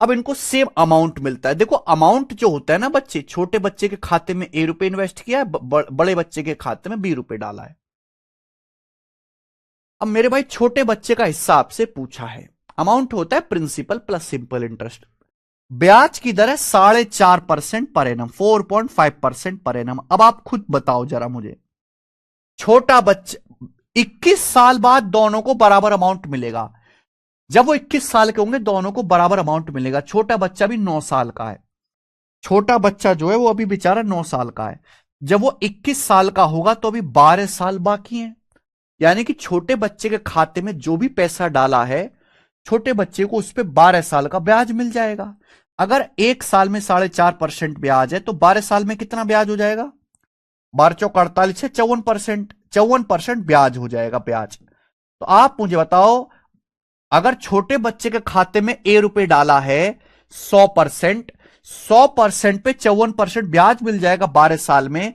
Speaker 1: अब इनको सेम अमाउंट मिलता है। देखो अमाउंट जो होता है ना, बच्चे, छोटे बच्चे के खाते में ए रुपए इन्वेस्ट किया है, बड़े बच्चे के खाते में बी रुपए डाला है। अब मेरे भाई छोटे बच्चे का हिस्सा आपसे पूछा है, अमाउंट होता है प्रिंसिपल प्लस सिंपल इंटरेस्ट। ब्याज की दर है 4.5% पर एनम, 4.5% पर एनम। अब आप खुद बताओ जरा मुझे, छोटा बच्चा 21 साल बाद दोनों को बराबर अमाउंट मिलेगा। जब वो 21 साल के होंगे दोनों को बराबर अमाउंट मिलेगा। छोटा बच्चा भी 9 साल का है, छोटा बच्चा जो है वो अभी बेचारा 9 साल का है। जब वो 21 साल का होगा तो अभी 12 साल बाकी हैं, यानी कि छोटे बच्चे के खाते में जो भी पैसा डाला है, छोटे बच्चे को उस पर 12 साल का ब्याज मिल जाएगा। अगर एक साल में 4.5% ब्याज है तो 12 साल में कितना ब्याज हो जाएगा, 12 चौक 48 है, 54%, 54% ब्याज हो जाएगा ब्याज। तो आप मुझे बताओ, अगर छोटे बच्चे के खाते में ए रुपए डाला है 100%, 100% पे 54% ब्याज मिल जाएगा 12 साल में,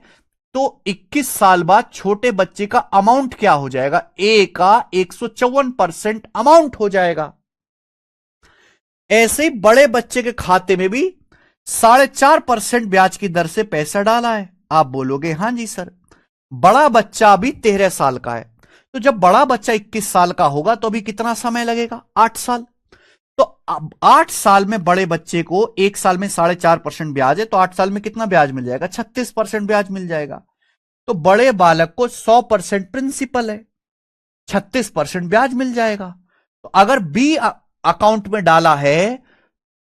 Speaker 1: तो 21 साल बाद छोटे बच्चे का अमाउंट क्या हो जाएगा, ए का 154% अमाउंट हो जाएगा। ऐसे ही बड़े बच्चे के खाते में भी 4.5% ब्याज की दर से पैसा डाला है। आप बोलोगे हां जी सर, बड़ा बच्चा अभी 13 साल का है, तो जब बड़ा बच्चा 21 साल का होगा तो अभी कितना समय लगेगा, 8 साल। तो अब 8 साल में बड़े बच्चे को, एक साल में 4.5% ब्याज है, तो 8 साल में कितना ब्याज मिल जाएगा, 36% ब्याज मिल जाएगा। तो बड़े बालक को 100% प्रिंसिपल है, 36% ब्याज मिल जाएगा। तो अगर बी अकाउंट में डाला है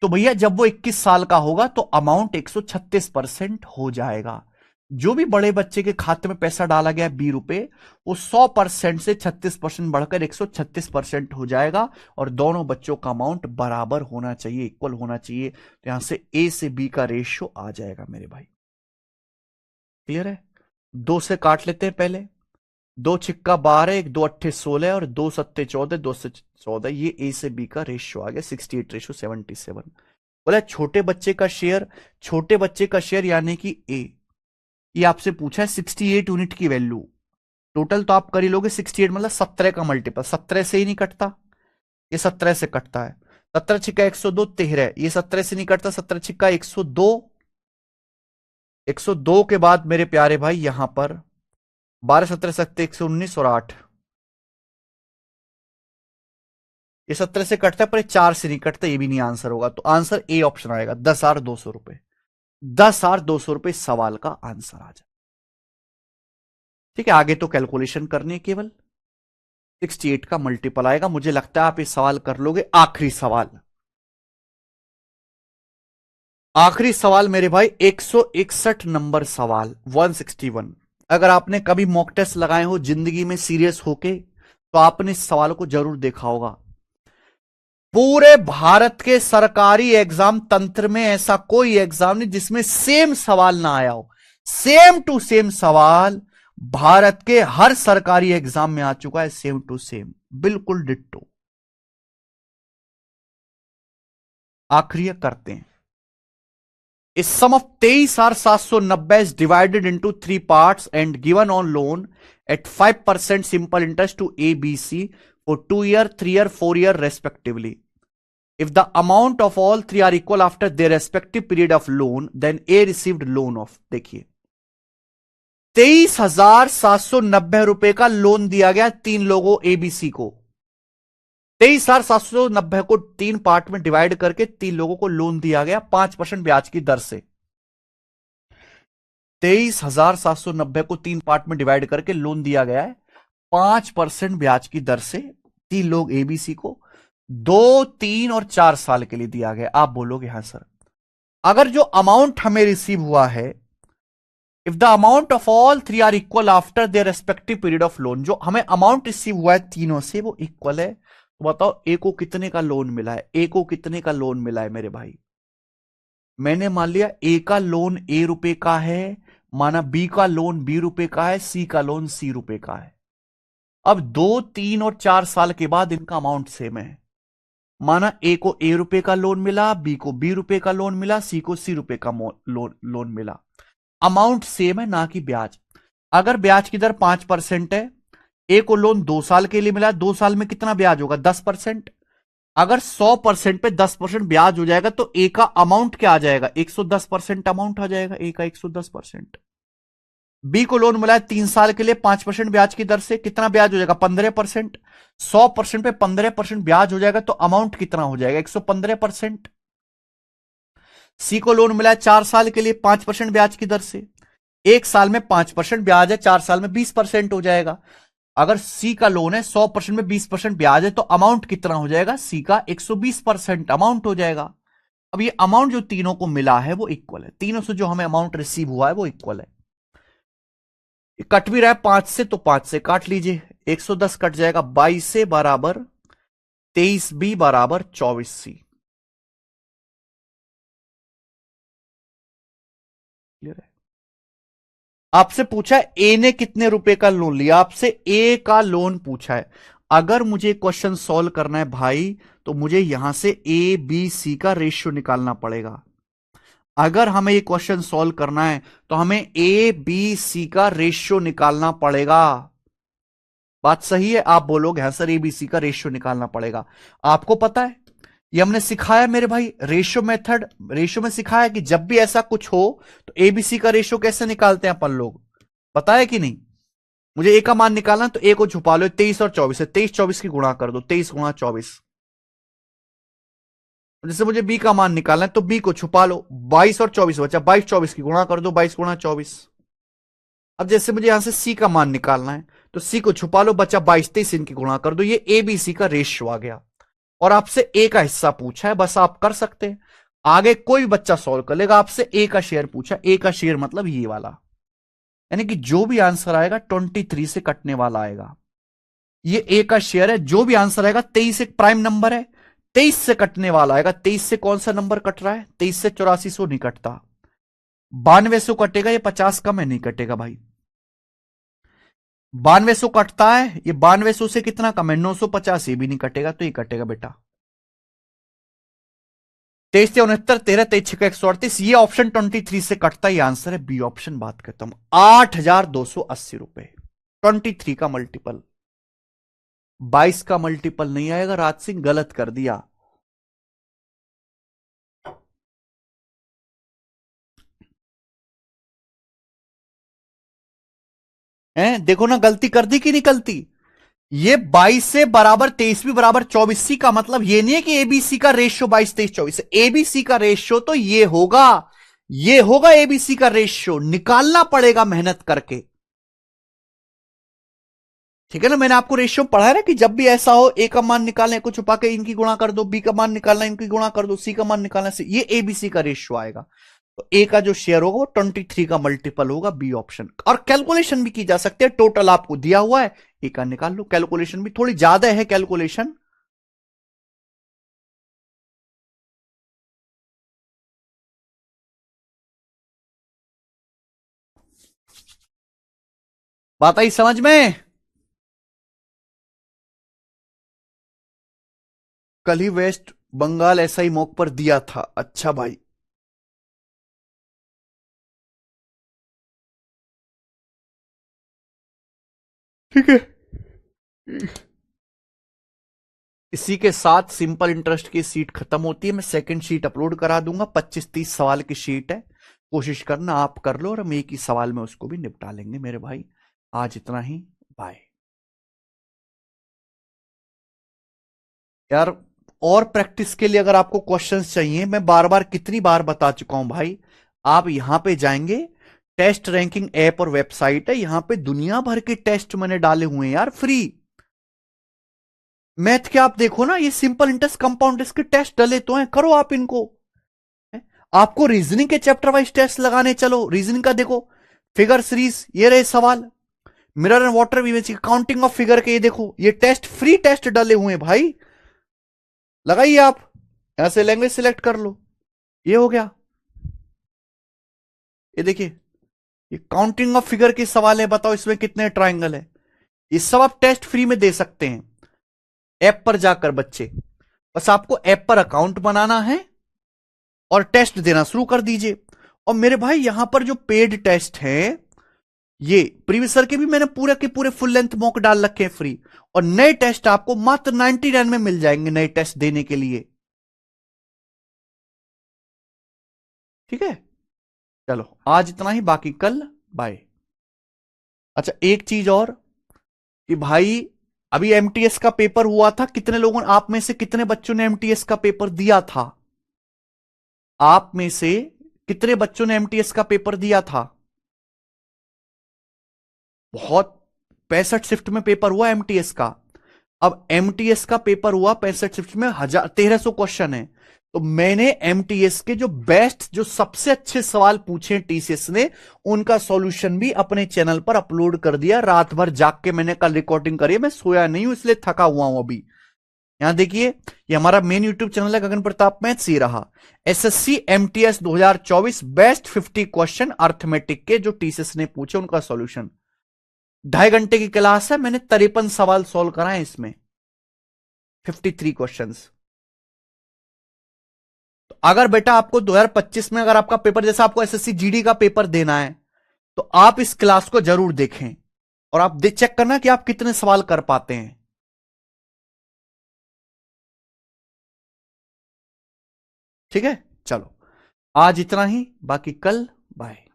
Speaker 1: तो भैया जब वो 21 साल का होगा तो अमाउंट 136% हो जाएगा। जो भी बड़े बच्चे के खाते में पैसा डाला गया बी रुपए, वो 100% से 36% बढ़कर 136% हो जाएगा, और दोनों बच्चों का अमाउंट बराबर होना चाहिए, इक्वल होना चाहिए। तो यहां से ए से बी का रेशियो आ जाएगा मेरे भाई। क्लियर है? 2 से काट लेते हैं पहले, 2 छिक्का 12, 1 2 अट्ठे 16 और 2 सत्ते 14, 2 से 14, ये ए से बी का रेशियो आ गया 68:77। बोला छोटे बच्चे का शेयर, छोटे बच्चे का शेयर यानी कि ए, ये आपसे पूछा है 68 यूनिट की वैल्यू। टोटल तो आप कर ही लोगे, 68 मतलब 17 का मल्टीपल, 17 से ही नहीं कटता, ये 17 से कटता है। 17 छिक्का 102, 13, ये 17 से नहीं कटता, 17 छिक्का 102, 102 के बाद मेरे प्यारे भाई यहां पर 12 17 सत्ते 119 और 8, ये 17 से कटता है पर 4 से नहीं कटता, ये भी नहीं आंसर होगा। तो आंसर ए ऑप्शन आएगा, 10,200 रुपए, 10,200 रुपए सवाल का आंसर आ जाए। ठीक है, आगे तो कैलकुलेशन करनी है केवल, 68 का मल्टीपल आएगा। मुझे लगता है आप ये सवाल कर लोगे। आखिरी सवाल, आखिरी सवाल मेरे भाई 161 नंबर सवाल, 161। अगर आपने कभी मॉक टेस्ट लगाए हो जिंदगी में सीरियस होके, तो आपने इस सवाल को जरूर देखा होगा। पूरे भारत के सरकारी एग्जाम तंत्र में ऐसा कोई एग्जाम नहीं जिसमें सेम सवाल ना आया हो, सेम टू सेम सवाल भारत के हर सरकारी एग्जाम में आ चुका है, सेम टू सेम, बिल्कुल डिट्टो। आखिरी करते हैं। इस sum of 23,790 is divided into 3 parts and given on loan at 5% simple interest to A B C for 2 year 3 year 4 year respectively. If the amount of all three are equal after their respective period of loan, then A received loan of, देखिए 23,790 रुपए का loan दिया गया तीन लोगों ABC को। 23,790 को 3 part में डिवाइड करके 3 लोगों को लोन दिया गया 5% ब्याज की दर से। 23,790 को 3 पार्ट में डिवाइड करके लोन दिया गया है 5% ब्याज की दर से 3 लोग एबीसी को 2, 3 और 4 साल के लिए दिया गया। आप बोलोगे हाँ सर, अगर जो अमाउंट हमें रिसीव हुआ है, if the amount of all three are equal after their respective period of loan, जो हमें अमाउंट रिसीव हुआ है तीनों से वो इक्वल है, तो बताओ ए को कितने का लोन मिला है? ए को कितने का लोन मिला है मेरे भाई? मैंने मान लिया ए का लोन ए रुपए का है, माना बी का लोन बी रुपए का है, सी का लोन सी रुपए का है। अब 2, 3 और 4 साल के बाद इनका अमाउंट सेम है। माना ए को ए रुपए का लोन मिला, बी को बी रुपए का लोन मिला, सी को सी रुपए का लोन मिला। अमाउंट सेम है, ना कि ब्याज। अगर ब्याज की दर 5% है, ए को लोन 2 साल के लिए मिला, 2 साल में कितना ब्याज होगा? 10%। अगर 100% पे 10% ब्याज हो जाएगा तो ए का अमाउंट क्या आ जाएगा? 110% अमाउंट आ जाएगा ए का 110%। बी को लोन मिला है 3 साल के लिए 5% ब्याज की दर से, कितना ब्याज हो जाएगा? 15%। 100% पे 15% ब्याज हो जाएगा तो अमाउंट कितना हो जाएगा? 115%। सी को लोन मिला है 4 साल के लिए 5% ब्याज की दर से, 1 साल में 5% ब्याज है, 4 साल में 20% हो जाएगा। अगर सी का लोन है 100% में 20% ब्याज है तो अमाउंट कितना हो जाएगा? सी का 120% अमाउंट हो जाएगा। अब ये अमाउंट जो तीनों को मिला है वो इक्वल है, तीनों से जो हमें अमाउंट रिसीव हुआ है वो इक्वल है। कट भी रहा है 5 से तो 5 से काट लीजिए, 110 कट जाएगा, 22 से बराबर 23 बी बराबर 24 सी। क्लियर है? आपसे पूछा है ए ने कितने रुपए का लोन लिया, आपसे ए का लोन पूछा है। अगर मुझे क्वेश्चन सॉल्व करना है भाई तो मुझे यहां से ए बी सी का रेशियो निकालना पड़ेगा। अगर हमें ये क्वेश्चन सॉल्व करना है तो हमें ए बी सी का रेशियो निकालना पड़ेगा। बात सही है? आप बोलोगे हाँ सर एबीसी का रेशियो निकालना पड़ेगा। आपको पता है ये हमने सिखाया मेरे भाई, रेशियो मेथड, रेशियो में सिखाया कि जब भी ऐसा कुछ हो तो एबीसी का रेशियो कैसे निकालते हैं अपन लोग, पता है कि नहीं? मुझे ए का मान निकालना तो ए को छुपा लो, 23 और 24 है, 23 24 की गुणा कर दो, 23 गुणा 24। जैसे मुझे बी का मान निकालना है तो बी को छुपा लो, 22 और 24 बचा, 22 24 की गुणा कर दो, 22 गुणा 24। अब जैसे मुझे यहां से सी का मान निकालना है तो सी को छुपा लो, बचा 22 23, इनकी गुणा कर दो, ये ए बी सी का रेशियो आ गया। और आपसे ए का हिस्सा पूछा है, बस आप कर सकते हैं, आगे कोई भी बच्चा सॉल्व कर लेगा। आपसे ए का शेयर पूछा, ए का शेयर मतलब ये वाला, यानी कि जो भी आंसर आएगा 23 से कटने वाला आएगा। ये ए का शेयर है, जो भी आंसर आएगा 23 एक प्राइम नंबर है, 23 से कटने वाला आएगा। 23 से कौन सा नंबर कट रहा है? 23 से 8400 नहीं कटता, 9200 कटेगा, ये 50 कम है, नहीं कटेगा भाई। 9200 कटता है, ये 9200 से कितना कम है? 950, ये भी नहीं कटेगा, तो ये कटेगा बेटा। 23 से 69, 13 23 6 138, ये ऑप्शन 23 से कटता है, ये आंसर है बी ऑप्शन। बात खत्म। 8,280 रुपए 23 का मल्टीपल, 22 का मल्टीपल नहीं आएगा। राज सिंह गलत कर दिया। देखो ना गलती कर दी कि नहीं गलती। ये 22 से बराबर 23 भी बराबर 24 सी का मतलब ये नहीं है कि एबीसी का रेशियो 22 23 24 है। एबीसी का रेशियो तो ये होगा, ये होगा एबीसी का रेशियो, निकालना पड़ेगा मेहनत करके। ठीक है ना, मैंने आपको रेशियो पढ़ा है ना कि जब भी ऐसा हो ए का मान निकालने को छुपा के इनकी गुणा कर दो, बी का मान निकालना इनकी गुणा कर दो, सी का मान निकालना से, ये एबीसी का रेशियो आएगा। तो ए का जो शेयर होगा वो 23 का मल्टीपल होगा, बी ऑप्शन। और कैलकुलेशन भी की जा सकती है, टोटल आपको दिया हुआ है, ए का निकाल लो। कैलकुलेशन भी थोड़ी ज्यादा है कैलकुलेशन। बात आई समझ में? कल ही वेस्ट बंगाल एसआई मॉक पर दिया था। अच्छा भाई, ठीक है। इसी के साथ सिंपल इंटरेस्ट की सीट खत्म होती है। मैं सेकंड शीट अपलोड करा दूंगा। 25-30 सवाल की शीट है, कोशिश करना आप कर लो, और हम एक ही सवाल में उसको भी निपटा लेंगे मेरे भाई। आज इतना ही। बाय यार। और प्रैक्टिस के लिए अगर आपको क्वेश्चंस चाहिए, मैं बार बार कितनी बार बता चुका हूं भाई। आप यहां पे जाएंगे, टेस्ट रैंकिंग ऐप और वेबसाइट है, यहां पे दुनिया भर के टेस्ट मैंने डाले हुए हैं यार, फ्री। मैथ के आप देखो ना, ये सिंपल इंटरेस्ट कंपाउंड इंटरेस्ट के टेस्ट डले तो हैं, करो आप इनको। आपको रीजनिंग के चैप्टर वाइज टेस्ट लगाने, चलो रीजनिंग का देखो, फिगर सीरीज, ये रहे सवाल। Mirror and water image, counting of figure के, ये देखो, ये टेस्ट फ्री टेस्ट डले हुए हैं भाई। लगाइए आप, यहां से लैंग्वेज सिलेक्ट कर लो, ये हो गया। ये देखिए, ये काउंटिंग ऑफ फिगर के सवाल है, बताओ इसमें कितने ट्राइंगल है। ये सब आप टेस्ट फ्री में दे सकते हैं ऐप पर जाकर बच्चे। बस आपको ऐप पर अकाउंट बनाना है और टेस्ट देना शुरू कर दीजिए। और मेरे भाई यहां पर जो पेड टेस्ट हैं, ये प्रीवियस ईयर के भी मैंने पूरे के पूरे फुल लेंथ मॉक डाल रखे हैं फ्री। और नए टेस्ट आपको मात्र 99 में मिल जाएंगे नए टेस्ट देने के लिए। ठीक है, चलो आज इतना ही, बाकी कल। बाय। अच्छा एक चीज और, कि भाई अभी एमटीएस का पेपर हुआ था, कितने लोगों, आप में से कितने बच्चों ने एमटीएस का पेपर दिया था? आप में से कितने बच्चों ने एमटीएस का पेपर दिया था? बहुत। 65 शिफ्ट में पेपर हुआ एमटीएस का। अब एमटीएस का पेपर हुआ 65 शिफ्ट में, 1300 क्वेश्चन है। तो मैंने एमटीएस के जो बेस्ट, जो सबसे अच्छे सवाल पूछे टीसीएस ने, उनका सॉल्यूशन भी अपने चैनल पर अपलोड कर दिया। रात भर जाग के मैंने कल रिकॉर्डिंग करी है, मैं सोया नहीं हूं इसलिए थका हुआ हूं अभी। यहां देखिए, ये हमारा मेन यूट्यूब चैनल है गगन प्रताप मैथ्स, ये रहा SSC MTS 2024 best 50 question arithmetic के जो टीसीएस ने पूछे, उनका सॉल्यूशन। 2.5 घंटे की क्लास है, मैंने 53 सवाल सॉल्व कराए इसमें, 53 क्वेश्चंस। तो अगर बेटा आपको 2025 में अगर आपका पेपर, जैसा आपको एसएससी जीडी का पेपर देना है, तो आप इस क्लास को जरूर देखें, और आप चेक करना कि आप कितने सवाल कर पाते हैं। ठीक है, चलो आज इतना ही, बाकी कल। बाय।